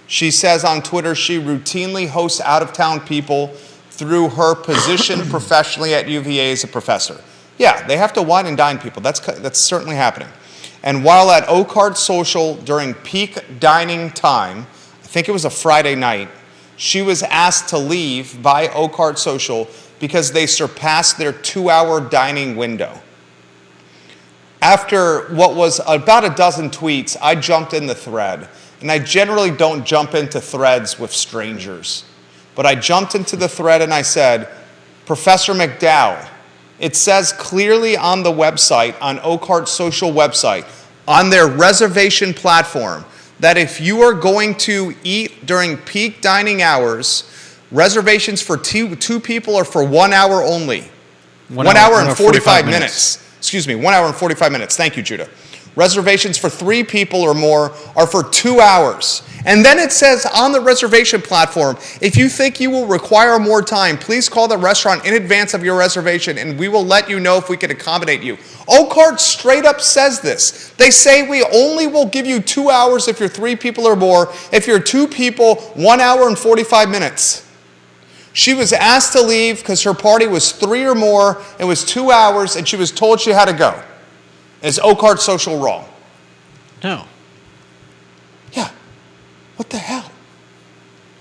She says on Twitter she routinely hosts out-of-town people through her position professionally at UVA as a professor. Yeah, they have to wine and dine people. That's certainly happening. And while at Oakheart Social during peak dining time, I think it was a Friday night, she was asked to leave by Oakheart Social because they surpassed their 2-hour dining window. After what was about a dozen tweets, I jumped in the thread. And I generally don't jump into threads with strangers. But I jumped into the thread and I said, Professor McDowell, it says clearly on the website, on Oakheart Social website, on their reservation platform, that if you are going to eat during peak dining hours, reservations for two people are for 1 hour only. 1 hour and 45 minutes. Excuse me, 1 hour and 45 minutes. Thank you, Judah. Reservations for 3 people or more are for 2 hours. And then it says on the reservation platform, if you think you will require more time, please call the restaurant in advance of your reservation and we will let you know if we can accommodate you. Oakheart straight up says this. They say we only will give you 2 hours if you're 3 people or more. If you're 2 people, 1 hour and 45 minutes. She was asked to leave because her party was 3 or more, it was 2 hours, and she was told she had to go. Is Oakheart Social wrong? No. Yeah. What the hell?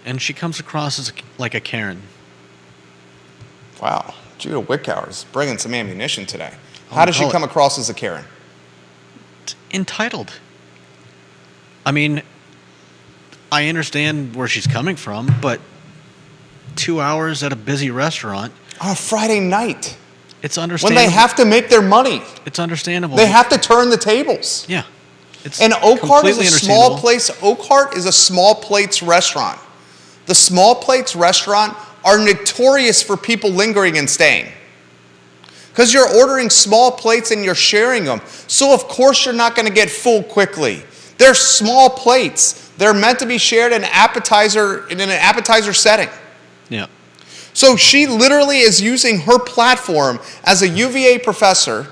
And she comes across as like a Karen. Wow. Judah Wickower is bringing some ammunition today. How does she come across as a Karen? Entitled. I mean, I understand where she's coming from, but 2 hours at a busy restaurant. On a Friday night. It's understandable. When they have to make their money. It's understandable. They have to turn the tables. Yeah. It's and Oakheart is a small understandable. place. Oakheart is a small plates restaurant. The small plates restaurant are notorious for people lingering and staying. Because you're ordering small plates and you're sharing them. So of course you're not going to get full quickly. They're small plates. They're meant to be shared in an appetizer setting. Yeah. So she literally is using her platform as a UVA professor,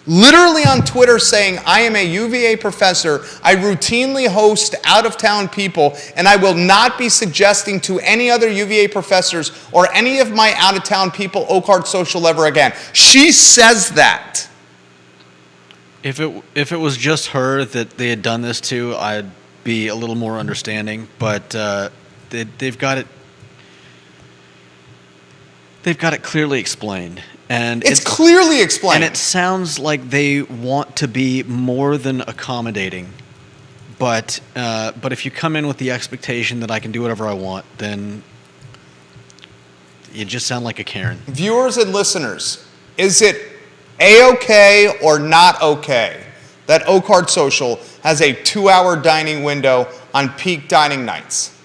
literally on Twitter saying, I am a UVA professor, I routinely host out-of-town people, and I will not be suggesting to any other UVA professors or any of my out-of-town people Oak Heart Social ever again. She says that. If it was just her that they had done this to, I'd be a little more understanding. But they've got it. They've got it clearly explained, and It's clearly explained. And it sounds like they want to be more than accommodating. But if you come in with the expectation that I can do whatever I want, then you just sound like a Karen. Viewers and listeners, is it A-okay or not okay that Oak Heart Social has a 2-hour dining window on peak dining nights?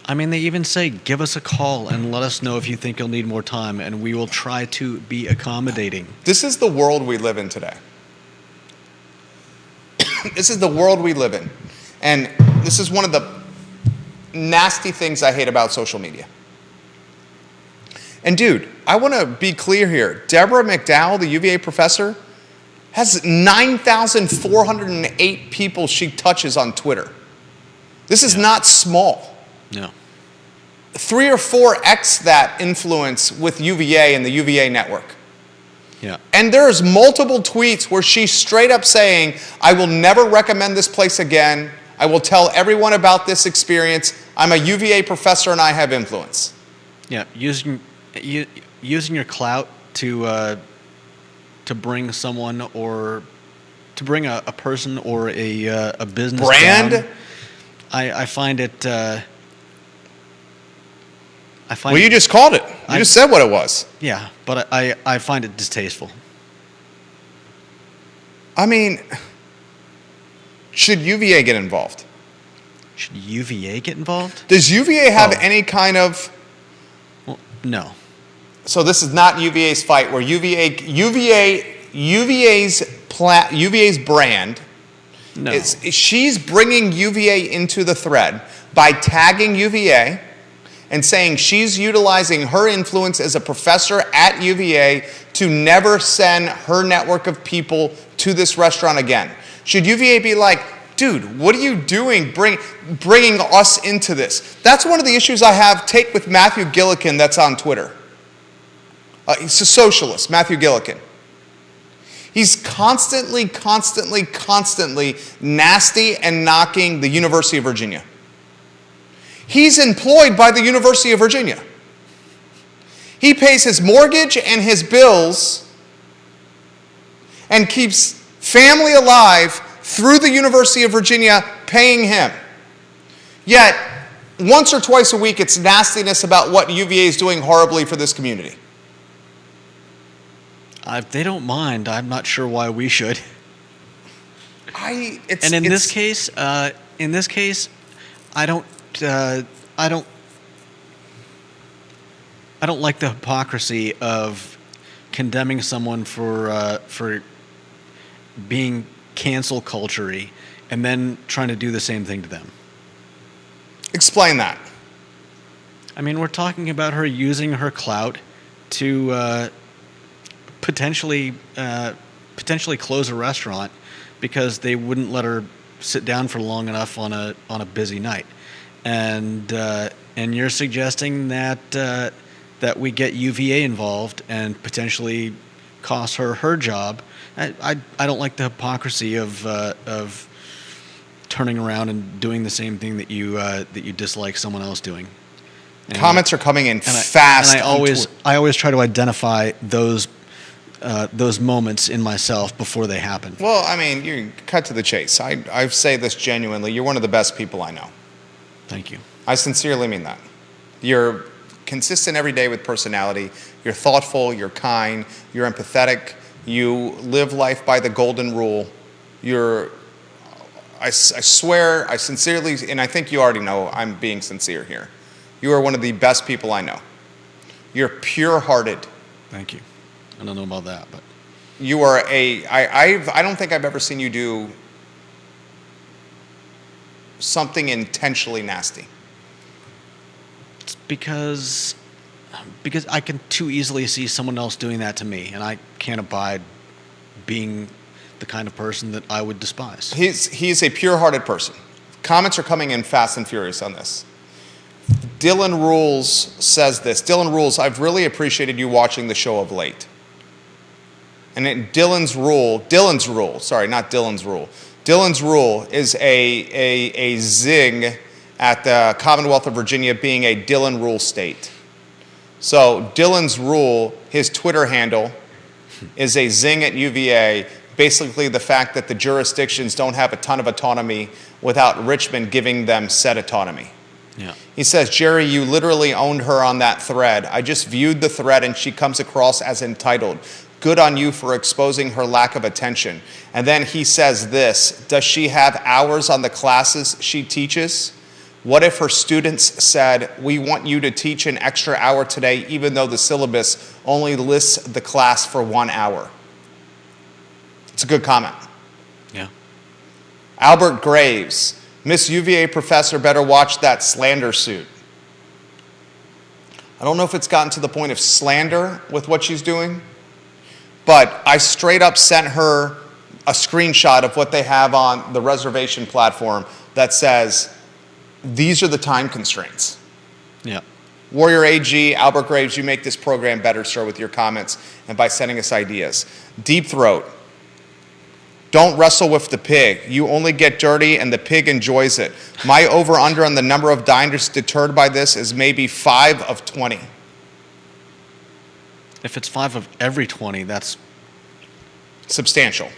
I mean, they even say, give us a call and let us know if you think you'll need more time, and we will try to be accommodating. This is the world we live in today. This is the world we live in. And this is one of the nasty things I hate about social media. And dude, I want to be clear here. Deborah McDowell, the UVA professor, has 9,408 people she touches on Twitter. This is not small. No. 3 or 4x that influence with UVA and the UVA network. Yeah. And there's multiple tweets where she's straight up saying, I will never recommend this place again. I will tell everyone about this experience. I'm a UVA professor and I have influence. Yeah, using your clout to bring someone or to bring a person or a business Brand? down, I find it. Well, you just called it. You just said what it was. Yeah, but I find it distasteful. I mean, should UVA get involved? Should UVA get involved? Does UVA have any kind of... Well, no. So this is not UVA's fight where UVA's brand... No. She's bringing UVA into the thread by tagging UVA and saying she's utilizing her influence as a professor at UVA to never send her network of people to this restaurant again. Should UVA be like, dude, what are you doing bringing us into this? That's one of the issues I take with Matthew Gillikin that's on Twitter. He's a socialist, Matthew Gillikin. He's constantly nasty and knocking the University of Virginia. He's employed by the University of Virginia. He pays his mortgage and his bills and keeps family alive through the University of Virginia paying him. Yet, once or twice a week, it's nastiness about what UVA is doing horribly for this community. If they don't mind, I'm not sure why we should. In this case, I don't like the hypocrisy of condemning someone for being cancel culture-y and then trying to do the same thing to them. Explain that. I mean, we're talking about her using her clout to potentially close a restaurant because they wouldn't let her sit down for long enough on a busy night. And you're suggesting that we get UVA involved and potentially cost her job. I don't like the hypocrisy of turning around and doing the same thing that you dislike someone else doing. And comments are coming in fast. And I always try to identify those moments in myself before they happen. Well, I mean, you cut to the chase. I say this genuinely. You're one of the best people I know. Thank you. I sincerely mean that. You're consistent every day with personality. You're thoughtful. You're kind. You're empathetic. You live life by the golden rule. I swear, I sincerely, and I think you already know I'm being sincere here. You are one of the best people I know. You're pure-hearted. Thank you. I don't know about that, but You are I don't think I've ever seen you do something intentionally nasty? It's because I can too easily see someone else doing that to me, and I can't abide being the kind of person that I would despise. He's a pure-hearted person. Comments are coming in fast and furious on this. Dylan Rules says this. Dylan Rules, I've really appreciated you watching the show of late. And Dylan's rule is a zing at the Commonwealth of Virginia being a Dylan Rule state. So Dylan's rule, his Twitter handle, is a zing at UVA, basically the fact that the jurisdictions don't have a ton of autonomy without Richmond giving them said autonomy. Yeah. He says, Jerry, you literally owned her on that thread. I just viewed the thread and she comes across as entitled. Good on you for exposing her lack of attention. And then he says this, does she have hours on the classes she teaches? What if her students said, we want you to teach an extra hour today, even though the syllabus only lists the class for 1 hour? It's a good comment. Yeah. Albert Graves, Miss UVA professor better watch that slander suit. I don't know if it's gotten to the point of slander with what she's doing, but I straight up sent her a screenshot of what they have on the reservation platform that says, these are the time constraints. Yeah. Warrior AG, Albert Graves, you make this program better, sir, with your comments and by sending us ideas. Deep Throat, don't wrestle with the pig. You only get dirty and the pig enjoys it. My over-under on the number of diners deterred by this is maybe 5 of 20. If it's 5 of every 20, that's substantial.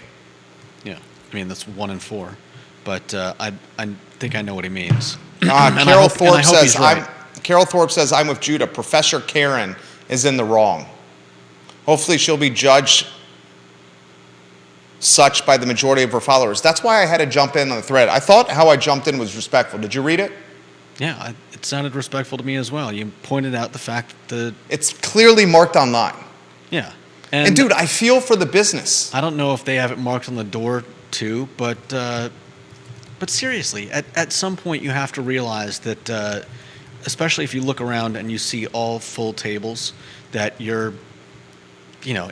Yeah. I mean, that's 1 in 4. But I think I know what he means. Carol Thorpe says, I'm with Judah. Professor Karen is in the wrong. Hopefully she'll be judged such by the majority of her followers. That's why I had to jump in on the thread. I thought how I jumped in was respectful. Did you read it? Yeah, it sounded respectful to me as well. You pointed out the fact that it's clearly marked online. Yeah. And dude, I feel for the business. I don't know if they have it marked on the door too, but seriously, at some point you have to realize that, especially if you look around and you see all full tables, that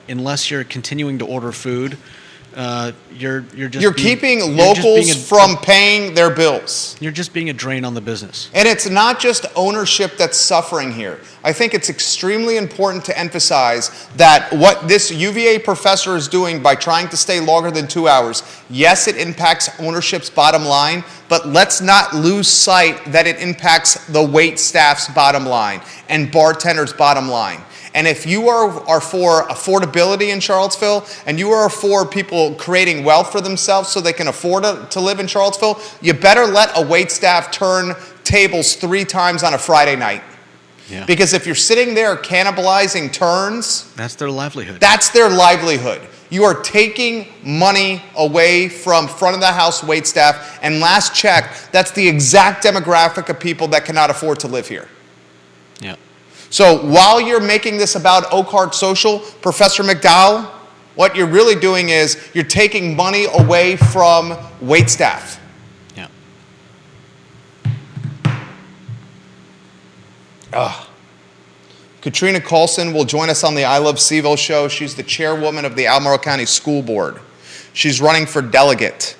unless you're continuing to order food, you're keeping locals from paying their bills. You're just being a drain on the business. And it's not just ownership that's suffering here. I think it's extremely important to emphasize that what this UVA professor is doing by trying to stay longer than 2 hours, yes, it impacts ownership's bottom line, but let's not lose sight that it impacts the wait staff's bottom line and bartenders' bottom line. And if you are for affordability in Charlottesville and you are for people creating wealth for themselves so they can afford to live in Charlottesville, you better let a waitstaff turn tables 3 times on a Friday night. Yeah. Because if you're sitting there cannibalizing turns, that's their livelihood. That's their livelihood. You are taking money away from front of the house waitstaff. And last check, that's the exact demographic of people that cannot afford to live here. Yeah. So while you're making this about Oak Heart Social, Professor McDowell, what you're really doing is you're taking money away from waitstaff. Yeah. Katrina Colson will join us on the I Love CVille show. She's the chairwoman of the Albemarle County School Board. She's running for delegate.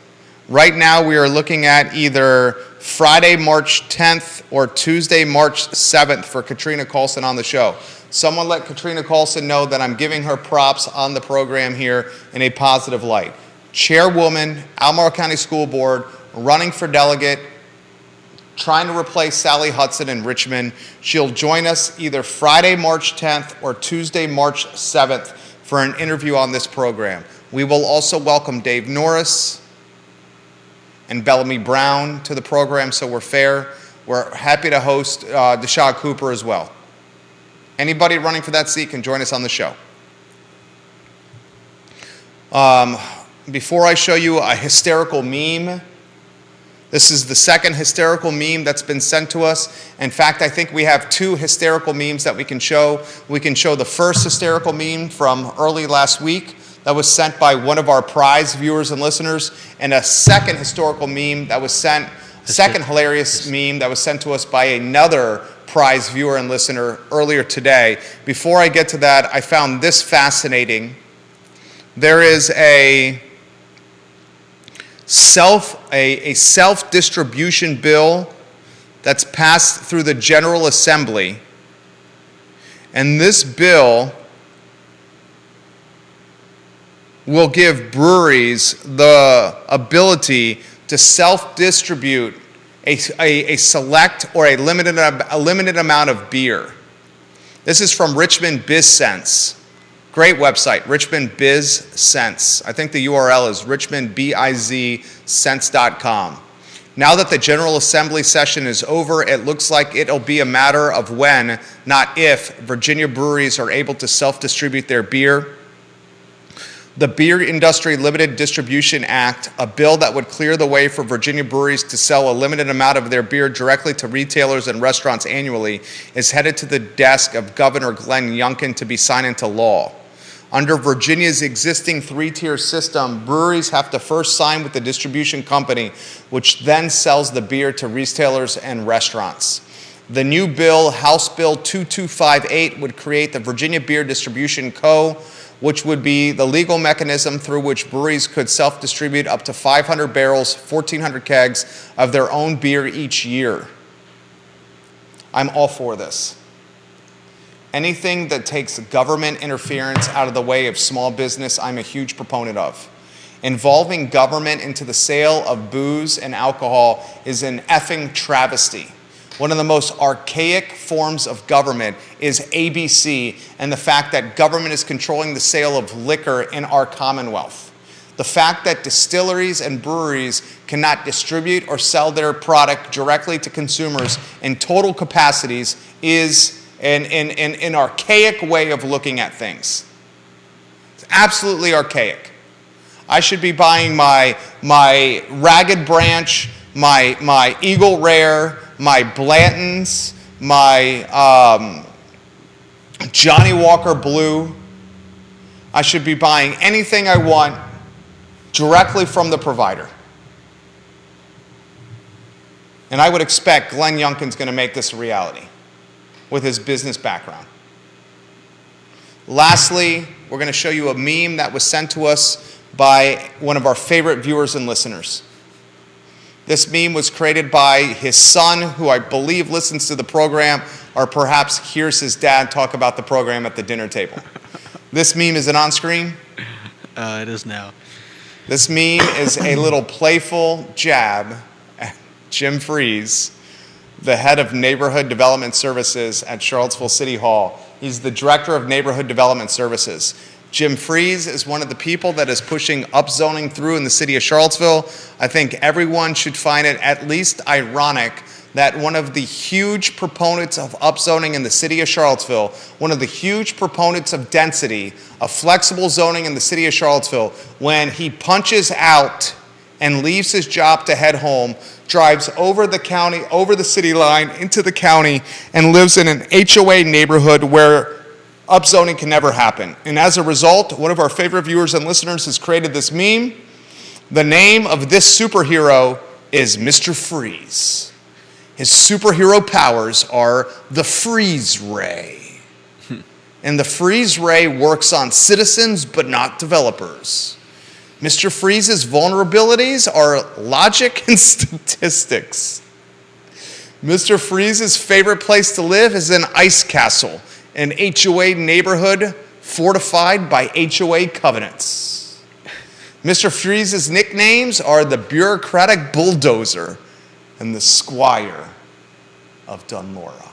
Right now we are looking at either Friday, March 10th or Tuesday, March 7th for Katrina Colson on the show. Someone let Katrina Colson know that I'm giving her props on the program here in a positive light. Chairwoman, Albemarle County School Board, running for delegate, trying to replace Sally Hudson in Richmond. She'll join us either Friday, March 10th or Tuesday, March 7th for an interview on this program. We will also welcome Dave Norris and Bellamy Brown to the program, so we're fair. We're happy to host Deshaun Cooper as well. Anybody running for that seat can join us on the show. Before I show you a hysterical meme, this is the second hysterical meme that's been sent to us. In fact, I think we have 2 hysterical memes that we can show. We can show the first hysterical meme from early last week that was sent by one of our prize viewers and listeners, and a second historical meme that was sent Second hilarious meme that was sent to us by another prize viewer and listener earlier today. Before I get to that, I found this fascinating. There is a self-distribution bill that's passed through the General Assembly. And this bill will give breweries the ability to self-distribute a select or a limited amount of beer. This is from Richmond BizSense. Great website, Richmond BizSense. I think the URL is richmondbizsense.com. Now that the General Assembly session is over, it looks like it'll be a matter of when, not if, Virginia breweries are able to self-distribute their beer. The Beer Industry Limited Distribution Act, a bill that would clear the way for Virginia breweries to sell a limited amount of their beer directly to retailers and restaurants annually, is headed to the desk of Governor Glenn Youngkin to be signed into law. Under Virginia's existing three-tier system, breweries have to first sign with the distribution company, which then sells the beer to retailers and restaurants. The new bill, House Bill 2258, would create the Virginia Beer Distribution Co., which would be the legal mechanism through which breweries could self-distribute up to 500 barrels, 1,400 kegs of their own beer each year. I'm all for this. Anything that takes government interference out of the way of small business, I'm a huge proponent of. Involving government into the sale of booze and alcohol is an effing travesty. One of the most archaic forms of government is ABC and the fact that government is controlling the sale of liquor in our Commonwealth. The fact that distilleries and breweries cannot distribute or sell their product directly to consumers in total capacities is an archaic way of looking at things. It's absolutely archaic. I should be buying my Ragged Branch, my Eagle Rare, my Blanton's, my Johnny Walker Blue. I should be buying anything I want directly from the provider. And I would expect Glenn Youngkin's going to make this a reality with his business background. Lastly, we're going to show you a meme that was sent to us by one of our favorite viewers and listeners. This meme was created by his son, who I believe listens to the program, or perhaps hears his dad talk about the program at the dinner table. This meme, is it on screen? It is now. This meme is a little playful jab at Jim Freeze, the head of Neighborhood Development Services at Charlottesville City Hall. He's the Director of Neighborhood Development Services. Jim Freeze is one of the people that is pushing upzoning through in the city of Charlottesville. I think everyone should find it at least ironic that one of the huge proponents of upzoning in the city of Charlottesville, one of the huge proponents of density, of flexible zoning in the city of Charlottesville, when he punches out and leaves his job to head home, drives over the county, over the city line, into the county, and lives in an HOA neighborhood where upzoning can never happen. And as a result, one of our favorite viewers and listeners has created this meme. The name of this superhero is Mr. Freeze. His superhero powers are the Freeze Ray. And the Freeze Ray works on citizens but not developers. Mr. Freeze's vulnerabilities are logic and statistics. Mr. Freeze's favorite place to live is an ice castle, an HOA neighborhood fortified by HOA covenants. Mr. Freeze's nicknames are the bureaucratic bulldozer and the squire of Dunmora.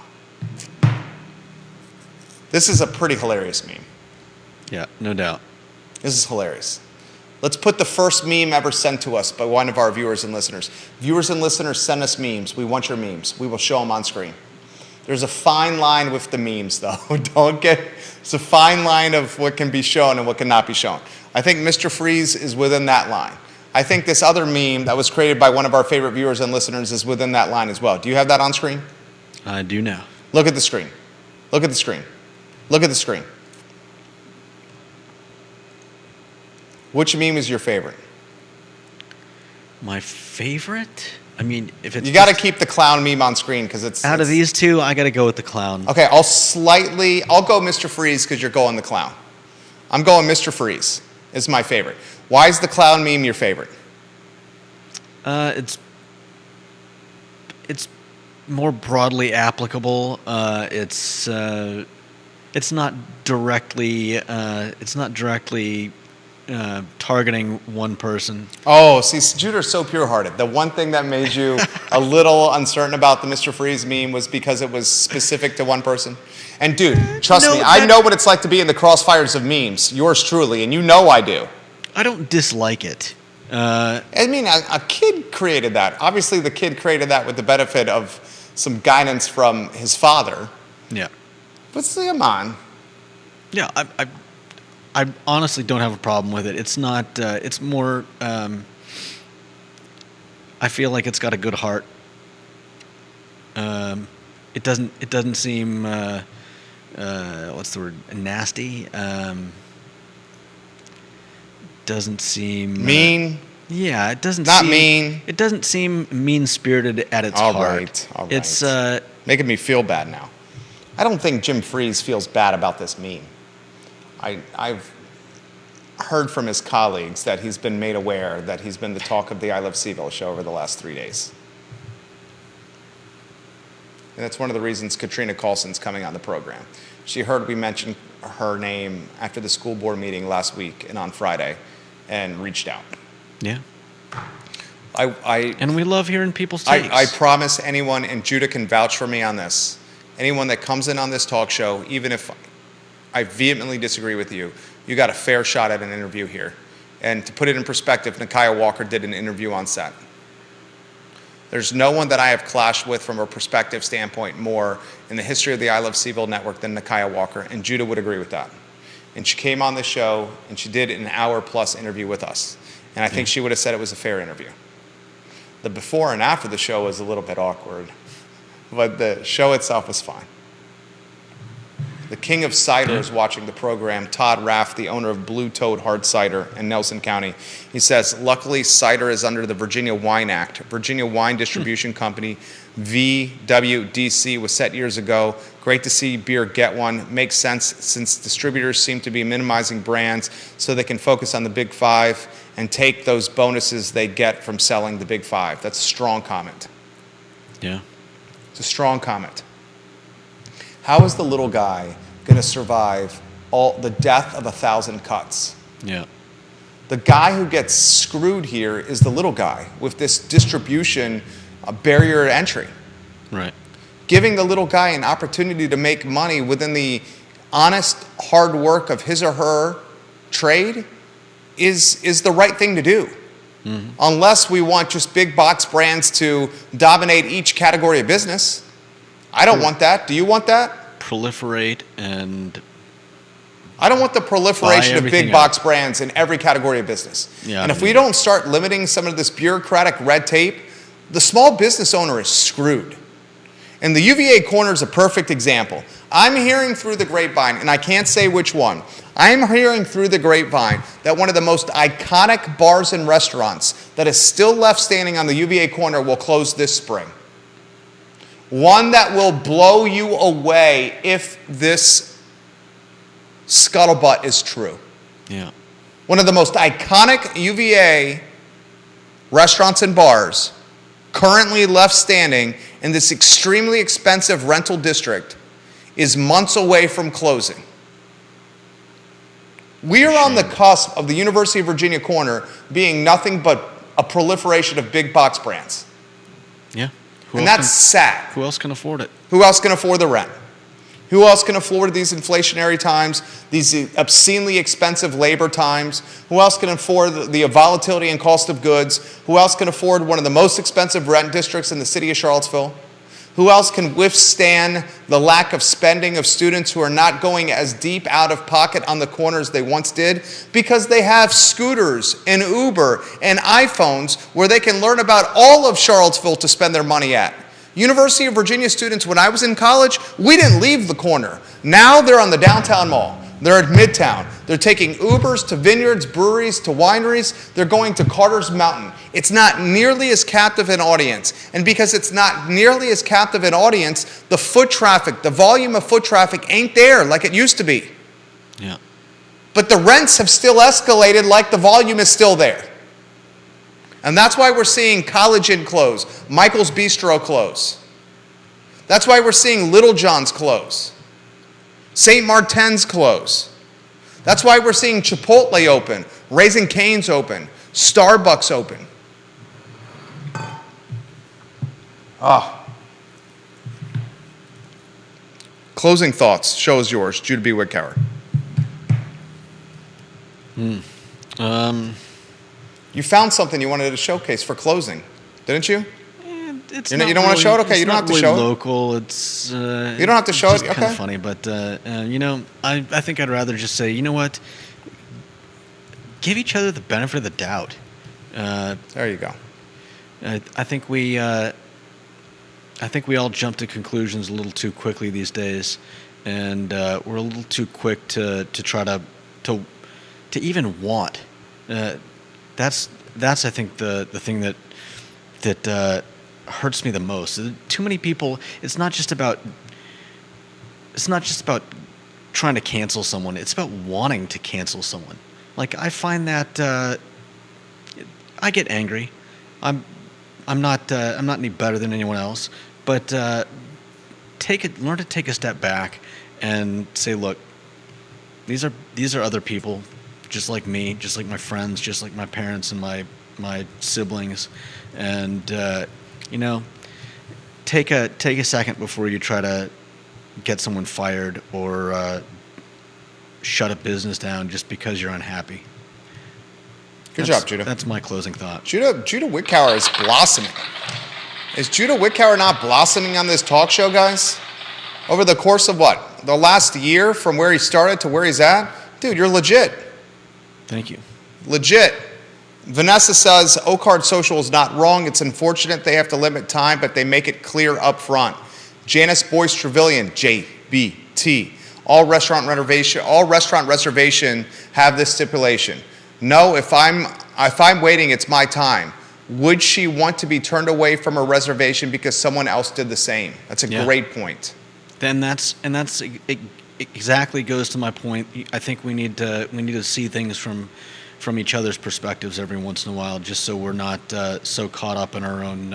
This is a pretty hilarious meme. Yeah, no doubt. This is hilarious. Let's put the first meme ever sent to us by one of our viewers and listeners. Viewers and listeners, send us memes. We want your memes. We will show them on screen. There's a fine line with the memes, though. It's a fine line of what can be shown and what cannot be shown. I think Mr. Freeze is within that line. I think this other meme that was created by one of our favorite viewers and listeners is within that line as well. Do you have that on screen? I do now. Look at the screen. Look at the screen. Look at the screen. Which meme is your favorite? My favorite? I mean, if it's You got to keep the clown meme on screen because it's out of these two, I got to go with the clown. Okay, I'll go Mr. Freeze because you're going the clown. I'm going Mr. Freeze is my favorite. Why is the clown meme your favorite? It's more broadly applicable. It's not directly targeting one person. Oh, see, Juder's so pure-hearted. The one thing that made you a little uncertain about the Mr. Freeze meme was because it was specific to one person. And dude, trust me, I know what it's like to be in the crossfires of memes. Yours truly, and you know I do. I don't dislike it. I mean, a kid created that. Obviously, the kid created that with the benefit of some guidance from his father. Yeah. But come on. Yeah, I honestly don't have a problem with it. It's not. It's more. I feel like it's got a good heart. It doesn't seem. What's the word? Nasty. Doesn't seem mean. Yeah, it doesn't. Not mean. It doesn't seem mean-spirited at its all heart. Right, all right. It's making me feel bad now. I don't think Jim Freeze feels bad about this meme. I've heard from his colleagues that he's been made aware that he's been the talk of the I Love CVille show over the last 3 days. And that's one of the reasons Katrina Carlson's coming on the program. She heard we mention her name after the school board meeting last week and on Friday and reached out. Yeah. And we love hearing people's takes. I promise anyone, and Judah can vouch for me on this, anyone that comes in on this talk show, even if I vehemently disagree with you, you got a fair shot at an interview here. And to put it in perspective, Nakia Walker did an interview on set. There's no one that I have clashed with from a perspective standpoint more in the history of the I Love CVille network than Nakia Walker, and Judah would agree with that. And she came on the show, and she did an hour-plus interview with us. And I think she would have said it was a fair interview. The before and after the show was a little bit awkward, but the show itself was fine. The king of cider is watching the program, Todd Raff, the owner of Blue Toad Hard Cider in Nelson County. He says, luckily, cider is under the Virginia Wine Act. Virginia Wine Distribution Company, VWDC, was set years ago. Great to see beer get one. Makes sense since distributors seem to be minimizing brands so they can focus on the Big Five and take those bonuses they get from selling the Big Five. That's a strong comment. Yeah. It's a strong comment. How is the little guy going to survive the death of 1,000 cuts? Yeah. The guy who gets screwed here is the little guy with this distribution barrier to entry. Right. Giving the little guy an opportunity to make money within the honest hard work of his or her trade is the right thing to do. Mm-hmm. Unless we want just big box brands to dominate each category of business. I don't want that. Do you want that? Proliferate and... I don't want the proliferation of big box brands in every category of business. Yeah, and if we don't start limiting some of this bureaucratic red tape, the small business owner is screwed. And the UVA corner is a perfect example. I'm hearing through the grapevine, and I can't say which one, I'm hearing through the grapevine that one of the most iconic bars and restaurants that is still left standing on the UVA corner will close this spring. One that will blow you away if this scuttlebutt is true. Yeah. One of the most iconic UVA restaurants and bars currently left standing in this extremely expensive rental district is months away from closing. We are on the cusp of the University of Virginia corner being nothing but a proliferation of big box brands. Yeah. And that's sad. Who else can afford it? Who else can afford the rent? Who else can afford these inflationary times, these obscenely expensive labor times? Who else can afford the volatility and cost of goods? Who else can afford one of the most expensive rent districts in the city of Charlottesville? Who else can withstand the lack of spending of students who are not going as deep out of pocket on the corner as they once did? Because they have scooters and Uber and iPhones where they can learn about all of Charlottesville to spend their money at. University of Virginia students, when I was in college, we didn't leave the corner. Now they're on the downtown mall. They're at Midtown. They're taking Ubers to vineyards, breweries, to wineries. They're going to Carter's Mountain. It's not nearly as captive an audience. And because it's not nearly as captive an audience, the foot traffic, the volume of foot traffic ain't there like it used to be. Yeah. But the rents have still escalated like the volume is still there. And that's why we're seeing College Inn close, Michael's Bistro close. That's why we're seeing Little John's close. St. Martin's close. That's why we're seeing Chipotle open, Raising Cane's open, Starbucks open. Closing thoughts. Show is yours. Judah B. Wickower. You found something you wanted to showcase for closing, didn't you? It's You not don't want to show it? Okay, it's you don't not have to really show it. local. It's You don't have to show it's it? just kind Okay. of funny, but I think I'd rather just say, you know what? Give each other the benefit of the doubt. There you go. I think we all jump to conclusions a little too quickly these days, and we're a little too quick to try to even want. That's I think the thing that hurts me the most. Too many people. It's not just about trying to cancel someone. It's about wanting to cancel someone. Like, I find that I get angry. I'm not any better than anyone else. But learn to take a step back and say, look, these are other people, just like me, just like my friends, just like my parents and my siblings, and take a second before you try to get someone fired or shut a business down just because you're unhappy. Good job, Judah. That's my closing thought. Judah Wickower is blossoming. Is Judah Wickower not blossoming on this talk show, guys? Over the course of what? The last year from where he started to where he's at? Dude, you're legit. Thank you. Legit. Vanessa says, Oakard Social is not wrong. It's unfortunate they have to limit time, but they make it clear up front. Janice Boyce Trevelyan, JBT. All restaurant reservation have this stipulation. No, if I'm waiting, it's my time. Would she want to be turned away from her reservation because someone else did the same? That's a great point. That's exactly goes to my point. I think we need to see things from each other's perspectives every once in a while, just so we're not so caught up in our own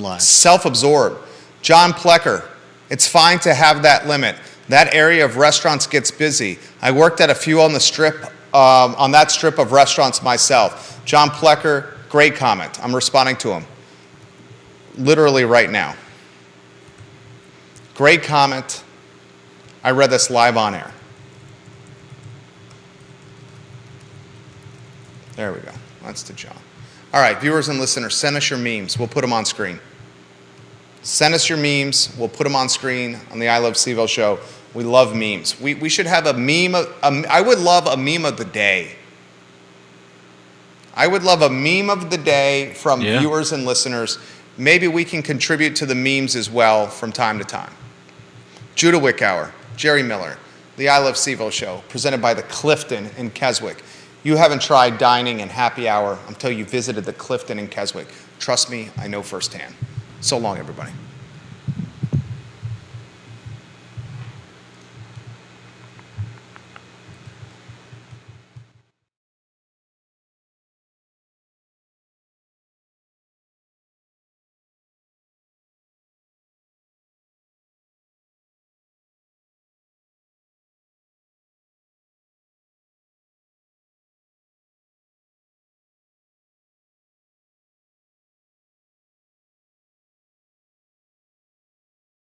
lives. Self-absorbed. John Plecker. It's fine to have that limit. That area of restaurants gets busy. I worked at a few on the strip, on that strip of restaurants myself. John Plecker, great comment. I'm responding to him literally right now. Great comment. I read this live on air. There we go. That's to John. All right, viewers and listeners, send us your memes. We'll put them on screen. Send us your memes. We'll put them on screen on the I Love CVille show. We love memes. We should have a meme. I would love a meme of the day. I would love a meme of the day from viewers and listeners. Maybe we can contribute to the memes as well from time to time. Judah Wickower, Jerry Miller, the I Love CVille show, presented by the Clifton in Keswick. You haven't tried dining and happy hour until you visited the Clifton in Keswick. Trust me, I know firsthand. So long, everybody.